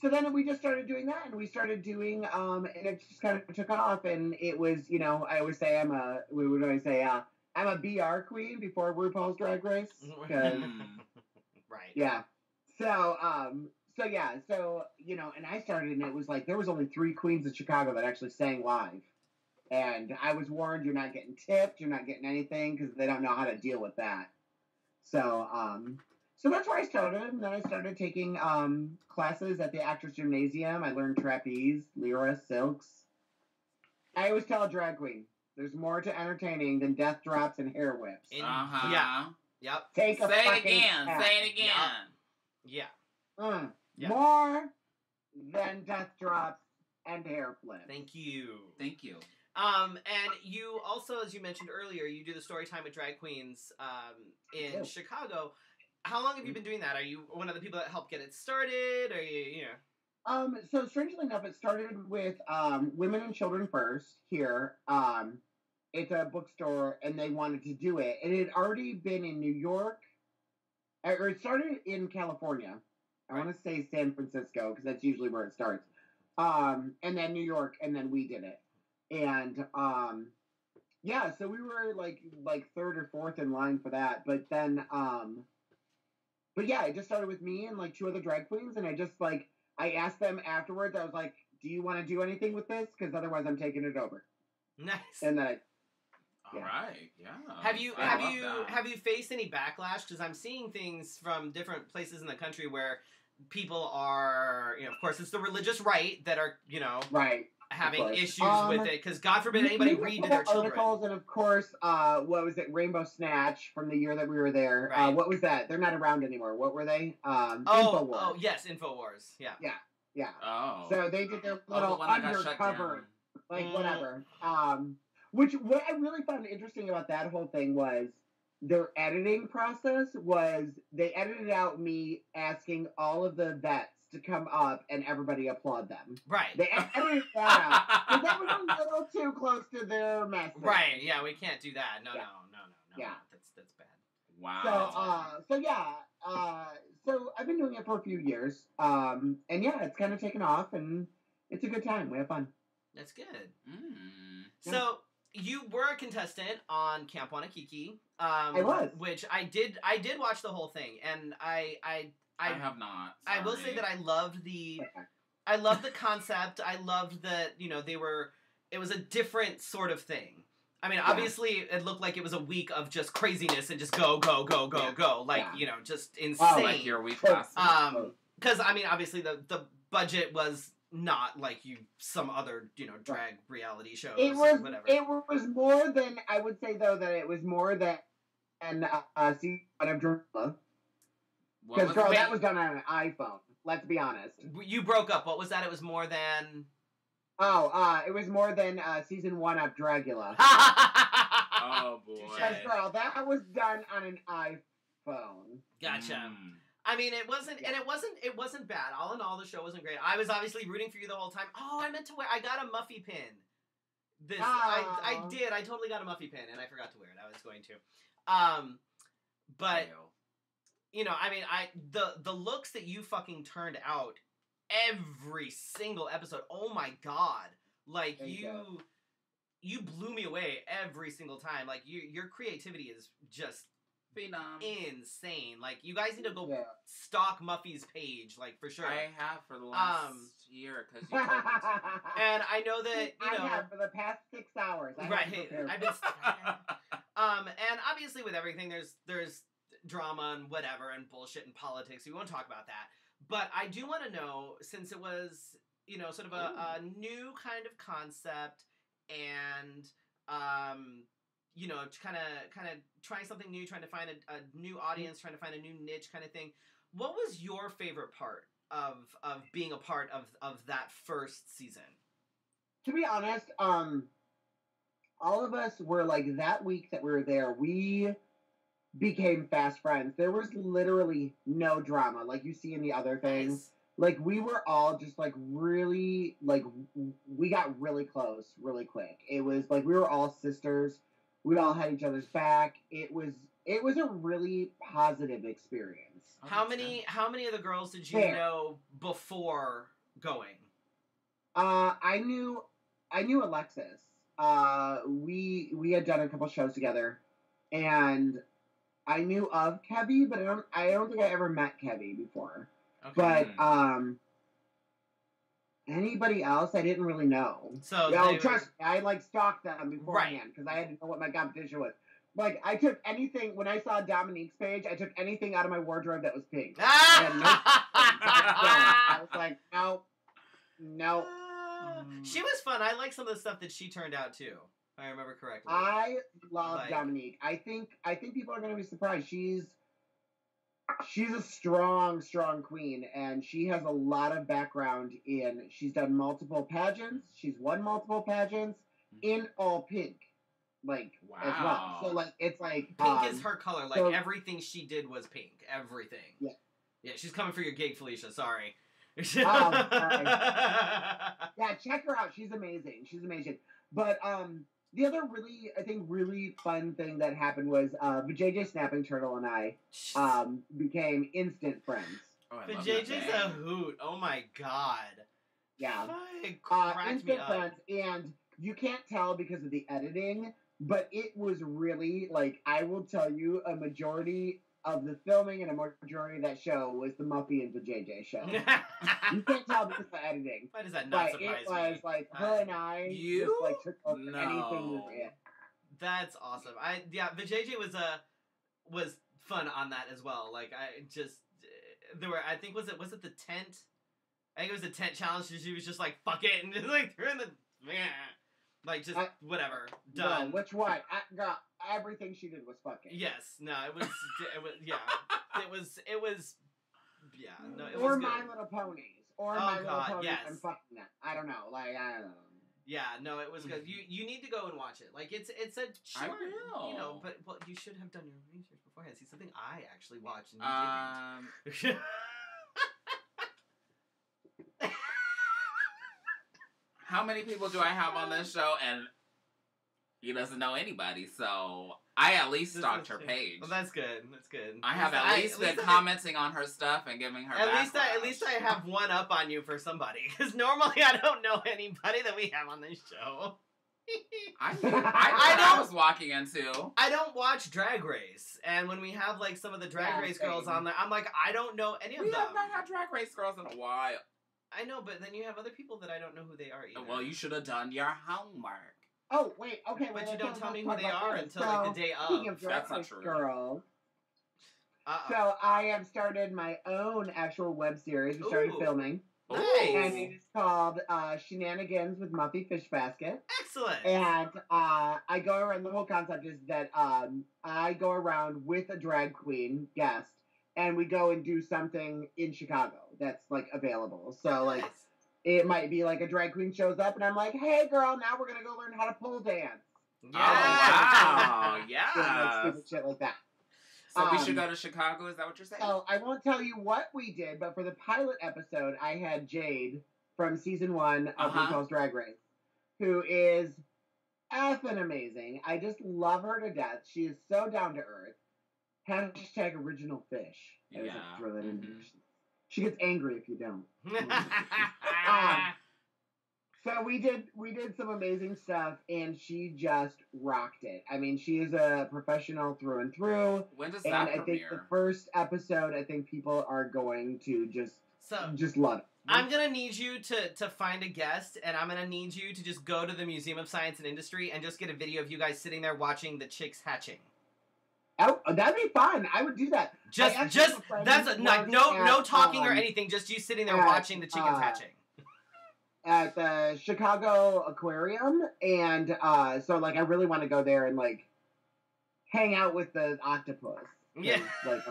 So then we just started doing that, and we started doing, and it just kind of took off, and it was, I always say I'm a BR queen before RuPaul's Drag Race. Right. Yeah. So, and I started, and it was like, there was only 3 queens in Chicago that actually sang live. And I was warned, you're not getting tipped, you're not getting anything, because they don't know how to deal with that. So that's where I started, and then I started taking classes at the Actors Gymnasium. I learned trapeze, lyra, silks. I always tell a drag queen, there's more to entertaining than death drops and hair whips. Yeah. Yep. Say it again. Tap. Say it again. Yeah. Yeah. More than death drops and hair flips. Thank you. And you also, as you mentioned earlier, you do the story time with drag queens in Chicago. How long have you been doing that? Are you one of the people that helped get it started? Or you know? So strangely enough, it started with Women and Children First here. It's a bookstore, and they wanted to do it. And it had already been in New York, or it started in California. I want to say San Francisco, because that's usually where it starts. And then New York, and then we did it. And yeah, so we were like third or fourth in line for that. But then but yeah, it just started with me and like two other drag queens, and I asked them afterwards. I was like, "Do you want to do anything with this? Because otherwise, I'm taking it over." Nice. And then all right, yeah. Have you faced any backlash? Because I'm seeing things from different places in the country where people are, you know, of course, it's the religious right that are, you know, having issues with it. Because God forbid anybody read to their children. Articles, and of course, what was it? Rainbow Snatch from the year that we were there. Right. What was that? They're not around anymore. What were they? InfoWars. Oh yes, InfoWars. Yeah. Oh. So they did their little undercover, like whatever. What I really found interesting about that whole thing was their editing process was they edited out me asking all of the vets to come up and everybody applaud them. Right. They edited that out. Because that was a little too close to their message. Right, yeah, we can't do that. No. Yeah. That's bad. Wow. So I've been doing it for a few years. And yeah, it's kind of taken off and it's a good time. We have fun. That's good. Yeah. So you were a contestant on Camp Wanakiki. I was. Which I did watch the whole thing, and I have not. Sorry. I will say that I loved the concept. I loved that, you know, it was a different sort of thing. I mean, obviously it looked like it was a week of just craziness and just go. Like, you know, just insane. Oh, like your week last week. Because, I mean, obviously the budget was not like some other, you know, drag reality shows or whatever. It was more than, I would say, though, that it was more than season of Drama. Because, girl, that was done on an iPhone. Let's be honest. You broke up. What was that? It was more than... it was more than season 1 of Dragula. Oh, boy. Because, girl, that was done on an iPhone. Gotcha. I mean, it wasn't bad. All in all, the show wasn't great. I was obviously rooting for you the whole time. Oh, I meant to wear... I got a Muffy pin. I did. I totally got a Muffy pin, and I forgot to wear it. I was going to. But... You know, I mean, the looks that you fucking turned out every single episode. Oh my god! Like you blew me away every single time. Like your creativity is just insane. Like you guys need to go stalk Muffy's page, like for sure. I have for the last year because you told me to. And I know that I have for the past 6 hours. I've been. And obviously with everything, there's drama and whatever and bullshit and politics. We won't talk about that. But I do want to know, since it was, you know, sort of a new kind of concept and, you know, kind of trying something new, trying to find a new audience, trying to find a new niche kind of thing. What was your favorite part of being a part of that first season? To be honest, all of us were like, that week that we were there, we became fast friends. There was literally no drama like you see in the other things. Nice. Like we were all just like really like we got really close really quick. It was like we were all sisters. We all had each other's back. It was a really positive experience. How many of the girls did you know before going? I knew Alexis. We had done a couple shows together, and I knew of Kevy, but I don't think I ever met Kevy before. Okay. But anybody else I didn't really know. So trust me, I like stalked them beforehand because I had to know what my competition was. Like I took anything when I saw Dominique's page. I took anything out of my wardrobe that was pink. I was like, no. She was fun. I like some of the stuff that she turned out too. If I remember correctly. I love Dominique. I think people are going to be surprised. She's a strong queen, and she has a lot of background in. She's done multiple pageants. She's won multiple pageants, in all pink, like as well. So like it's like pink is her color. Like so, everything she did was pink. Everything. Yeah. Yeah, she's coming for your gig, Felicia. Sorry. Sorry. Yeah, check her out. She's amazing. She's amazing. But the other really fun thing that happened was the JJ Snapping Turtle and I became instant friends. Oh, JJ's a hoot. Oh my god. Yeah. It cracked instant me up. friends, and you can't tell because of the editing, but it was really like, I will tell you, a majority of the filming and a majority of that show was the Muffy and the JJ show. You can't tell because of the editing. Why does that not surprise me? It was like her and I just like took over anything with it. That's awesome. The JJ was fun on that as well. Like there were, I think was it the tent? I think it was the tent challenge. She was just like fuck it and just like threw in the like just whatever done. No, which one? Girl, everything she did was fucking. Yes, no, it was yeah, it was yeah, no, it or was good. My Little Ponies, or My Little Ponies. Yes. I'm fucking that. I don't know, like I don't know. Yeah, no, it was good. You need to go and watch it. Like it's a short, you know, but you should have done your research beforehand. See, something I actually watched and you didn't. How many people do I have on this show? And he doesn't know anybody, so I at least stalked her page. Well, that's good. That's good. I have at least been commenting on her stuff and giving her. At least I have one up on you for somebody, because normally I don't know anybody that we have on this show. I was walking into. I don't watch Drag Race, and when we have like some of the Drag Race girls on there, I'm like, I don't know any of them. We have not had Drag Race girls in a while. I know, but then you have other people that I don't know who they are either. Well, you should have done your homework. Oh, wait, okay. But you don't tell me who they are until like the day of. That's not true. Girl. So I have started my own actual web series. We started filming. Nice. And it is called Shenanigans with Muffy Fishbasket. Excellent. And I go around, the whole concept is that I go around with a drag queen guest, and we go and do something in Chicago that's like available. So like it might be like a drag queen shows up and I'm like, hey girl, now we're gonna go learn how to pole dance. Yeah. Oh, wow. Yeah. Like stupid shit like that. So we should go to Chicago, is that what you're saying? So I won't tell you what we did, but for the pilot episode, I had Jade from season 1 of RuPaul's Drag Race, who is effing amazing. I just love her to death. She is so down to earth. Hashtag original fish. Yeah. Throw that in there. She gets angry if you don't. So we did some amazing stuff, and she just rocked it. I mean, she is a professional through and through. When does that premiere? I think the first episode, I think people are going to just love it. I'm going to need you to find a guest, and I'm going to need you to just go to the Museum of Science and Industry and just get a video of you guys sitting there watching the chicks hatching. Oh, that'd be fun. I would do that. No talking or anything. Just you sitting there watching the chickens hatching. At the Chicago Aquarium, and so like I really want to go there and like hang out with the octopus. Yeah. Like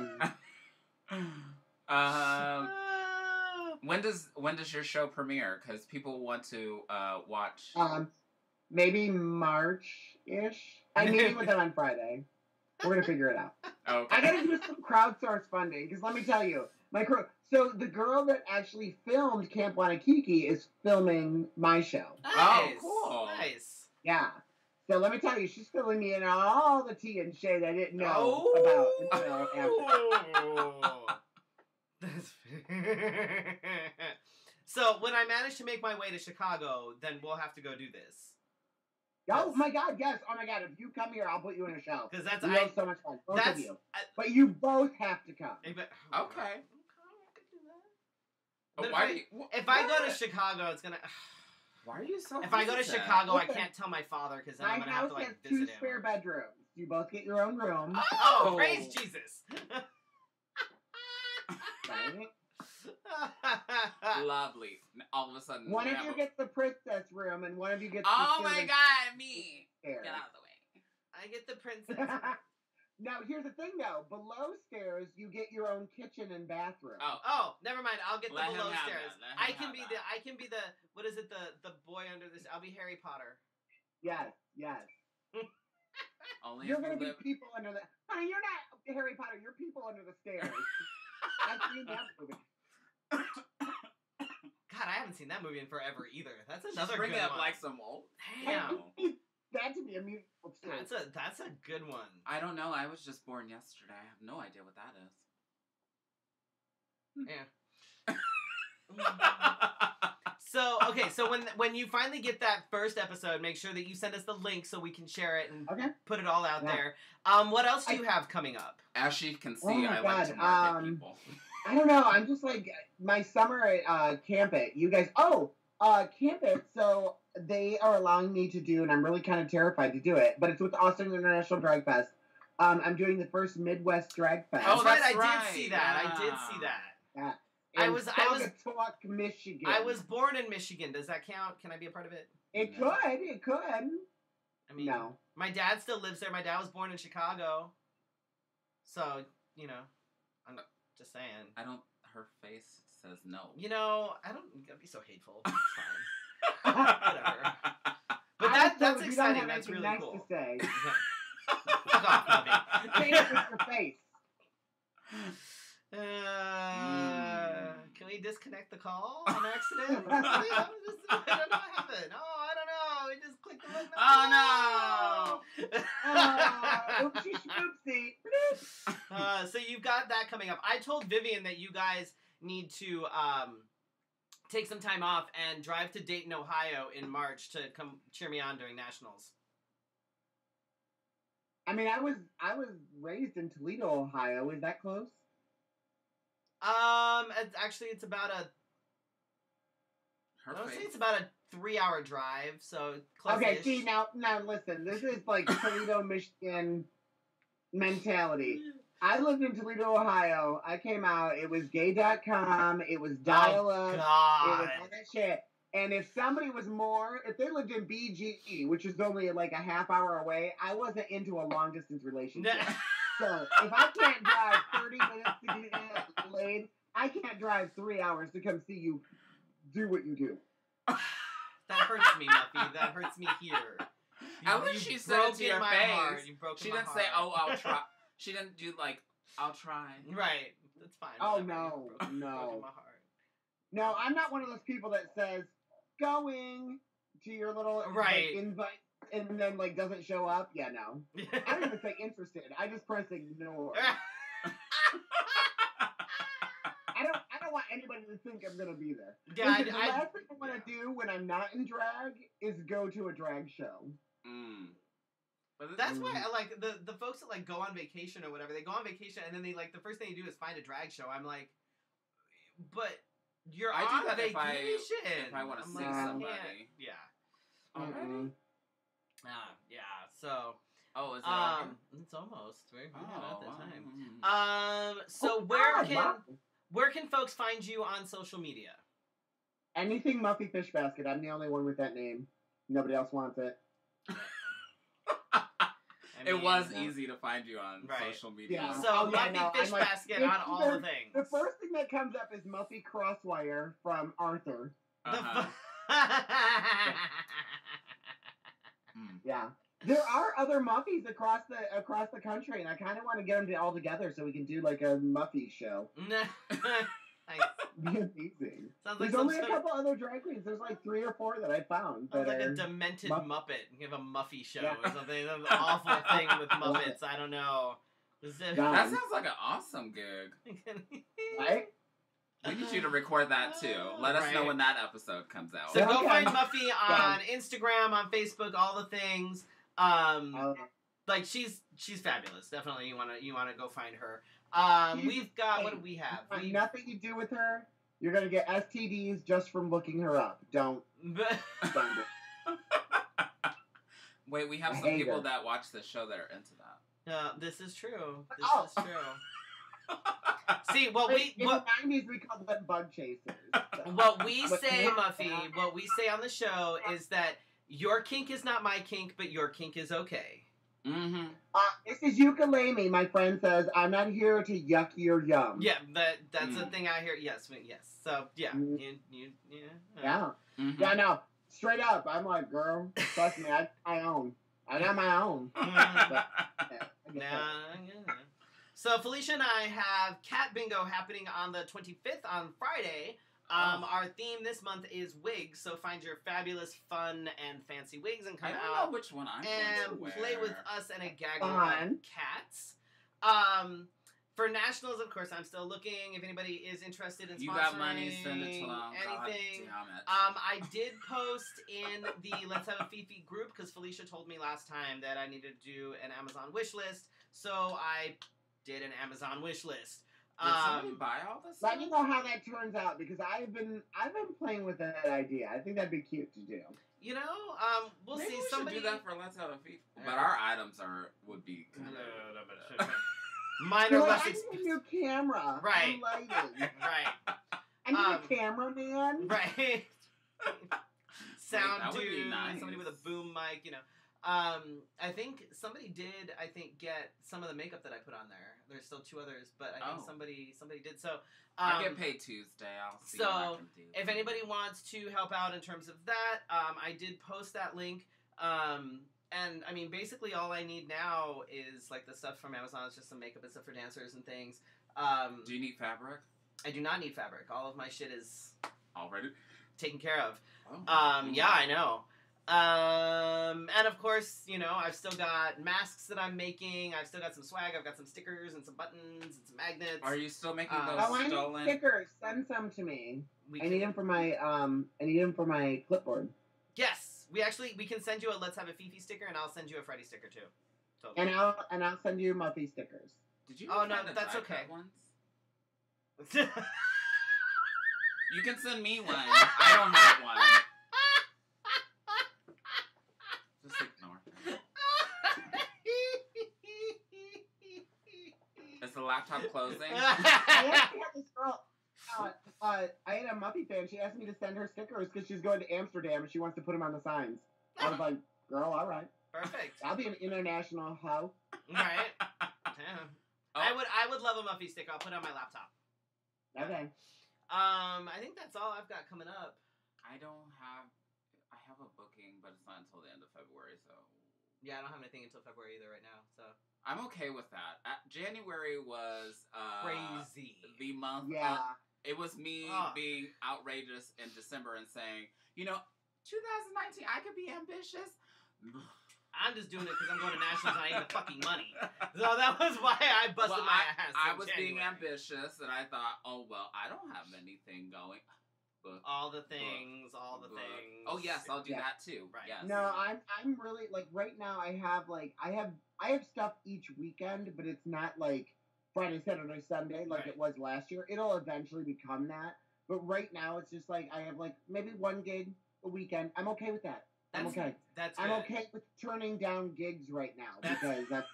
when does your show premiere? Because people want to watch. Maybe March-ish. I'm meeting with them on Friday. We're gonna figure it out. Okay. I gotta do some crowdsource funding, because let me tell you, my crew. So the girl that actually filmed Camp Wanakiki is filming my show. Nice. Oh, cool. Nice. Yeah. So let me tell you, she's filling me in all the tea and shade I didn't know about until after. So when I manage to make my way to Chicago, then we'll have to go do this. Oh my God! Yes. Oh my God! If you come here, I'll put you in a show. Because that's so much fun. Both of you. But you both have to come. Okay. But if I go to Chicago, it's gonna. Why are you so? If I go to Chicago, I can't tell my father because then I'm gonna have to like visit him. My house has 2 spare bedrooms. You both get your own room. Oh, praise Jesus! Right? Lovely. All of a sudden, one of you gets the princess room, and one of you gets. Oh my God, me! Get out of the way. I get the princess. Now, here's the thing, though. Below stairs, you get your own kitchen and bathroom. Oh, never mind. I'll get the below stairs. I can be the what is it? The boy under this. I'll be Harry Potter. Yes, yes. Only You're if gonna you be live. people under the. Honey, you're not Harry Potter. You're people under the stairs. I've seen that movie. God, I haven't seen that movie in forever either. That's another Just bring good it up one. like some old. Damn. That to be a musical story. That's a good one. I don't know. I was just born yesterday. I have no idea what that is. Yeah. So when you finally get that first episode, make sure that you send us the link so we can share it and put it all out there. What else do you have coming up? As you can see, Oh my I like to God, market people. I don't know. I'm just like my summer at Camp It. You guys, Camp It. So they are allowing me to do, and I'm really kind of terrified to do it. But it's with Austin International Drag Fest. I'm doing the first Midwest Drag Fest. Oh, that's I right. did see that. Yeah. I did see that. Yeah. I In was Saugatuck, Michigan. I was born in Michigan. Does that count? Can I be a part of it? It No. could. It could. I mean, No. my dad still lives there. My dad was born in Chicago. So, you know, I'm just saying. I don't. Her face says no. You know, I don't. You gotta be so hateful. It's fine. Whatever. But that's exciting. That's really nice cool. to say. Fuck off, Muffy. Say it with your face. Can we disconnect the call on accident? I don't know what happened. Oh, I don't know. We just clicked the button. Oh, oopsie schmoopsie. So you've got that coming up. I told Vivian that you guys need to take some time off and drive to Dayton, Ohio in March to come cheer me on during nationals. I mean, I was raised in Toledo, Ohio. Is that close? It's about a. Her I would say face. it's about a 3-hour drive, so close-ish. Okay, see now listen. This is like Toledo, Michigan mentality. I lived in Toledo, Ohio. I came out. It was gay.com. It was dial-up. It was all that shit. And if somebody was if they lived in BGE, which is only like a half hour away, I wasn't into a long distance relationship. So if I can't drive 30 minutes to get laid, I can't drive 3 hours to come see you do what you do. That hurts me, Muffy. That hurts me here. At least she said it to your face. She didn't say, "Oh, I'll try." She didn't do like, "I'll try." Right. That's fine. Oh, whatever. no. Broken No. my heart. No, I'm not one of those people that says going to your little Right. invite and then like doesn't show up. Yeah, no. I don't even say interested. I just press ignore. I don't want anybody to think I'm gonna be there. Yeah, Listen, the last thing I want to do when I'm not in drag is go to a drag show. But that's why I like the folks that like go on vacation or whatever. They go on vacation and then they like the first thing they do is find a drag show. I'm like, but you're I on do that vacation. if I want to I'm see like, I somebody. can't. Yeah. Already? Yeah. So. Oh, is it over? It's almost. We're at that wow. time. So where can folks find you on social media? Anything Muffy Fishbasket. I'm the only one with that name. Nobody else wants it. It was easy to find you on social media. Yeah. So Muffy Fishbasket on all the things. The first thing that comes up is Muffy Crosswire from Arthur. Yeah. There are other Muffies across the country, and I kind of want to get them all together so we can do like a Muffy show. Nice. Be amazing. There's only a couple other drag queens. There's like 3 or 4 that I found. Sounds like a demented Muppet. You have a Muffy show or something. An awful thing with Muppets. I don't know. That sounds like an awesome gig. Right? We need you to record that too. Let us know when that episode comes out. So go find Muffy on Instagram, on Facebook, all the things. Like she's fabulous. Definitely you wanna go find her. We've got what do we have? Nothing to do with her. You're gonna get STDs just from looking her up. Don't. Wait, we have some people that watch the show that are into that. This is true. This is true. See, in the 90s we called them bug chasers. So. What we say, Muffy, what we say on the show is that your kink is not my kink, but your kink is okay. Mm-hmm. This is ukulele. My friend says, I'm not here to yuck your yum. Yeah, that's the thing I hear. Yes. So, yeah. Mm-hmm. Yeah. Yeah. Mm-hmm. Yeah, no. Straight up, I'm like, girl, trust me, I own. I got my own. So Felicia and I have Cat Bingo happening on the 25th on Friday. Our theme this month is wigs, so find your fabulous, fun, and fancy wigs and come I don't out know which one I'm and going to wear. play with us and a gaggle of cats. For nationals, of course, I'm still looking. If anybody is interested in sponsoring you got money, send it to them. anything. God damn it. I did post in the Let's Have a Fefe group because Felicia told me last time that I needed to do an Amazon wish list, so I did an Amazon wish list. Did somebody buy all this? Let me know how that turns out because I've been playing with that idea. I think that'd be cute to do. You know, we'll Maybe see. We Somebody should do that for Let's Have a Fefe. But our items would be kind of... Mine are less I need a new camera. Right. I'm lighting. Right. I need a cameraman. Right. Sound that would be dude, nice. somebody with a boom mic, you know. I think somebody did, get some of the makeup that I put on there. There's still 2 others, but I think somebody did. So, I get paid Tuesday. I'll see what I can do. If anybody wants to help out in terms of that, I did post that link. And I mean, basically all I need now is like the stuff from Amazon. It's just some makeup and stuff for dancers and things. Do you need fabric? I do not need fabric. All of my shit is already taken care of. Oh. Yeah, I know. And of course, you know, I've still got masks that I'm making. I've still got some swag. I've got some stickers and some buttons and some magnets. Are you still making those I stolen need stickers? Send some to me. I need them for my clipboard. Yes. We can send you a Let's Have a Fefe sticker, and I'll send you a Freddy sticker too. Totally. And I'll send you Muffy stickers. Did you? Oh no, that's okay. You can send me one. I don't have one. Just ignore it. Is the laptop closing? I actually had this girl. I had a Muffy fan. She asked me to send her stickers because she's going to Amsterdam and she wants to put them on the signs. I was like, girl, all right. Perfect. I'll be an international hoe. Right. Yeah. I would love a Muffy sticker. I'll put it on my laptop. Okay. I think that's all I've got coming up. I have a booking, but it's not until the end of February, so. Yeah, I don't have anything until February either right now, so. I'm okay with that. January was crazy. The month. Yeah. It was me being outrageous in December and saying, you know, 2019, I could be ambitious. I'm just doing it because I'm going to nationals and I need the fucking money. So that was why I busted my ass. I was being ambitious and I thought, oh, well, I don't have anything going. All the things. Oh yes, I'll do that too. Right. Yes. No, I'm really like right now. I have stuff each weekend, but it's not like Friday, Saturday, Sunday like it was last year. It'll eventually become that, but right now it's just like I have like maybe 1 gig a weekend. I'm okay with that. I'm okay. I'm okay with turning down gigs right now because that's.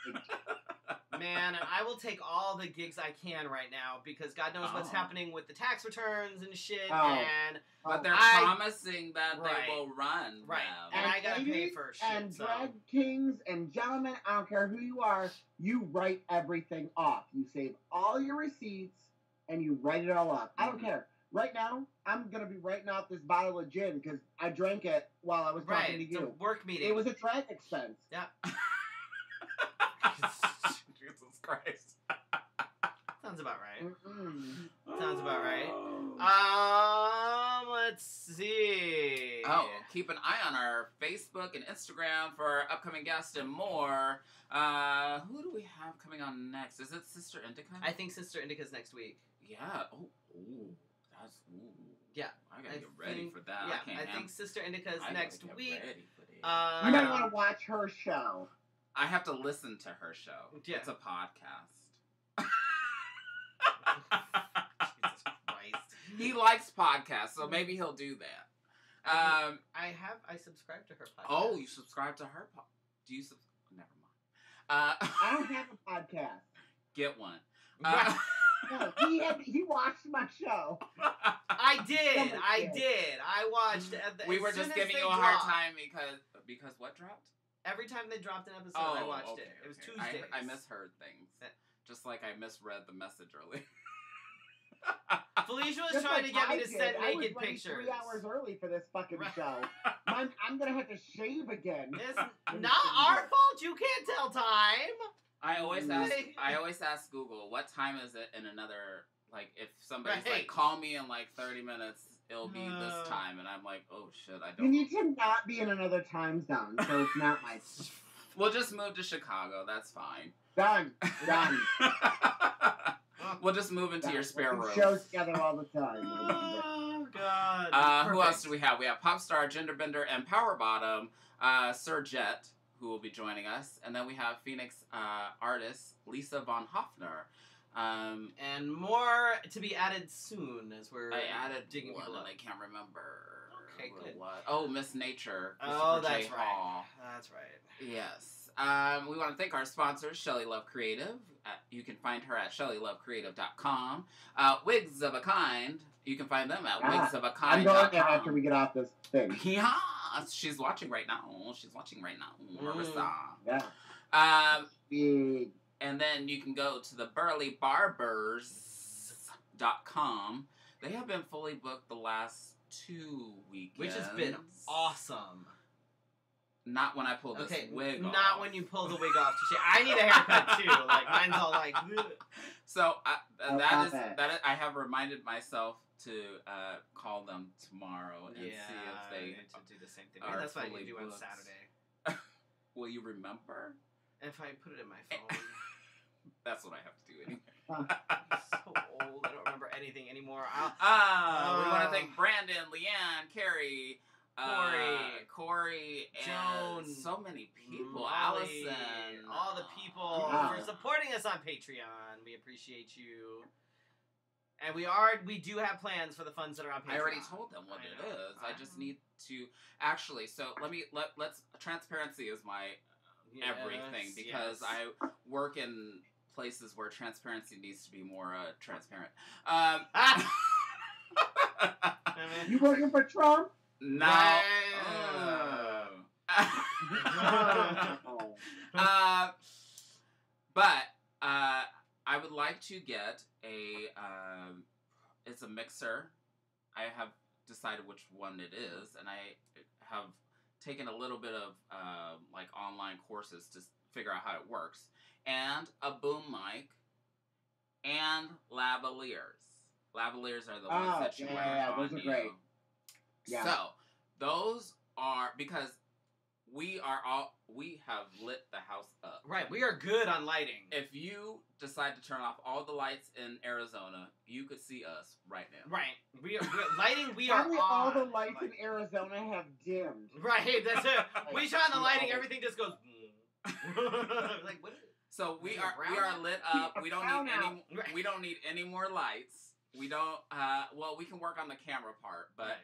Man, and I will take all the gigs I can right now because God knows what's happening with the tax returns and shit. But they're promising that they will run. Right. Them. And I gotta pay for shit. And drag kings and gentlemen, I don't care who you are, you write everything off. You save all your receipts and you write it all off. I don't care. Right now, I'm going to be writing off this bottle of gin because I drank it while I was talking to you. It's a work meeting. It was a drag expense. Yeah. Jesus Christ. Sounds about right. Mm-mm. Sounds about right. Let's see. Oh, keep an eye on our Facebook and Instagram for our upcoming guests and more. Who do we have coming on next? Is it Sister Indica? I think Sister Indica's next week. Yeah. That's. Yeah. I gotta get ready for that. Yeah, I think Sister Indica's next week. You might want to watch her show. I have to listen to her show. Yeah. It's a podcast. Jesus Christ. He likes podcasts, so maybe he'll do that. I subscribe to her podcast. Oh, you subscribe to her do you never mind. I don't have a podcast. Get one. No, he watched my show. I did. I watched. We were just giving you a hard time because what dropped? Every time they dropped an episode, I watched it. It was Tuesdays. I misheard things. Just like I misread the message earlier. Felicia was trying to get me to send naked pictures. 3 hours early for this fucking show. I'm gonna have to shave again. It's not our fault. You can't tell time. I always ask Google, what time is it in another, like, if somebody's like, call me in like 30 minutes, it'll be this time, and I'm like, oh shit, I don't. You need to not be in another time zone, so it's not my. We'll just move to Chicago. That's fine. Done. We'll just move into your spare room. Shows together all the time. Oh God. Who else do we have? We have pop star, gender bender, and power bottom, Sir Jet, who will be joining us, and then we have Phoenix artist Lisa Von Hoffner. And more to be added soon as we're digging one, people up. I can't remember. Okay, good. What? Oh, Miss Nature. Oh, that's J. right. Hall. That's right. Yes. We want to thank our sponsors, Shelly Love Creative. You can find her at ShellyLoveCreative.com. Wigs of a Kind. You can find them at WigsOfAkind.com. I'm going there after we get off this thing. Yeah, she's watching right now. Marissa. Yeah. And then you can go to the burlybarbers.com. They have been fully booked the last 2 weekends. Which has been awesome. Not when I pull this wig off. Not when you pull the wig off. I need a haircut too. Like mine's all like. So that is I have reminded myself to call them tomorrow and see if they to do the same thing. Maybe that's what I do on Saturday. Will you remember? If I put it in my phone. That's what I have to do anyway. I'm so old. I don't remember anything anymore. We want to thank Brandon, Leanne, Carrie, Corey, Joan, and so many people. Molly, Allison, all the people for supporting us on Patreon. We appreciate you. And we do have plans for the funds that are on Patreon. I already told them what it is. I just need to actually. So let's. Transparency is my everything because I work in places where transparency needs to be more transparent. You working for Trump? No. But I would like to get it's a mixer. I have decided which one it is, and I have taken a little bit of like online courses to figure out how it works, and a boom mic, and lavaliers. Lavaliers are the ones that you wear on those are you. great. Yeah. So those are because we have lit the house up. Right, we are good on lighting. If you decide to turn off all the lights in Arizona, you could see us right now. Right, we're lighting. We are Probably on. All the lights in Arizona have dimmed. Right, that's it. We shine the lighting, everything just goes. Like what? So we are lit up. We don't need any more lights. We don't. Well, we can work on the camera part, but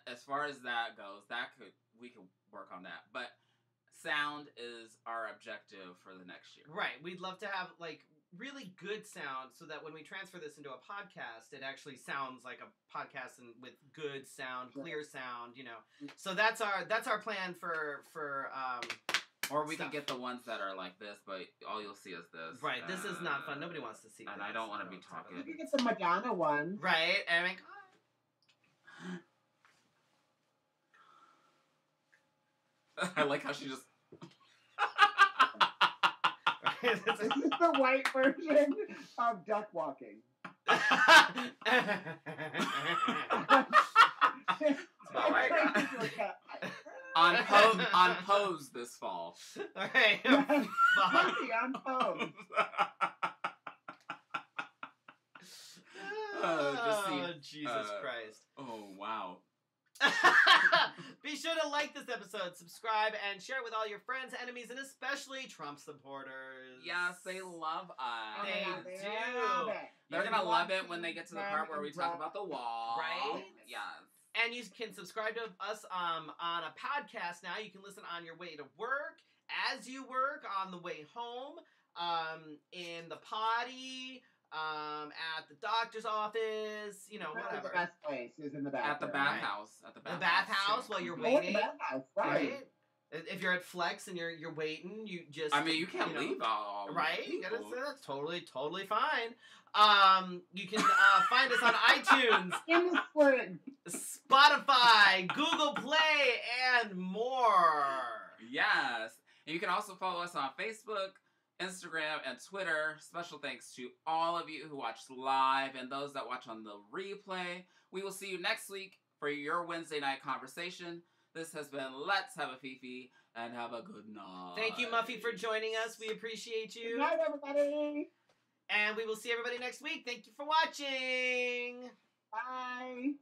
as far as that goes, we could work on that. But sound is our objective for the next year. Right. We'd love to have like really good sound so that when we transfer this into a podcast, it actually sounds like a podcast and with good sound, clear sound. You know. So that's our plan for. Or we can get the ones that are like this, but all you'll see is this. Right, this is not fun. Nobody wants to see and this. I don't want to be talking. You can get the Madonna one. Right, and I'm like, I like how she just... This is the white version of duck walking. Oh my God. On Pose this fall. Alright. On Pose. Jesus Christ. Oh, wow. Be sure to like this episode, subscribe, and share it with all your friends, enemies, and especially Trump supporters. Yes, they love us. They do. Love it. They're going to love it when they get to the part where we talk about the wall. Right? Yes. And you can subscribe to us on a podcast now. You can listen on your way to work, as you work, on the way home, in the potty, at the doctor's office, you know, whatever. The best place is in the bathroom. At the bathhouse. At the bathhouse while you're waiting. The bathhouse, right. If you're at Flex and you're waiting, you just... I mean, you can't leave all right? You gotta say that's totally fine. You can find us on iTunes, in the spring, Spotify, Spotify, Google Play, and more. Yes. And you can also follow us on Facebook, Instagram, and Twitter. Special thanks to all of you who watched live and those that watch on the replay. We will see you next week for your Wednesday night conversation. This has been Let's Have a Fefe, and have a good night. Thank you, Muffy, for joining us. We appreciate you. Good night, everybody. And we will see everybody next week. Thank you for watching. Bye.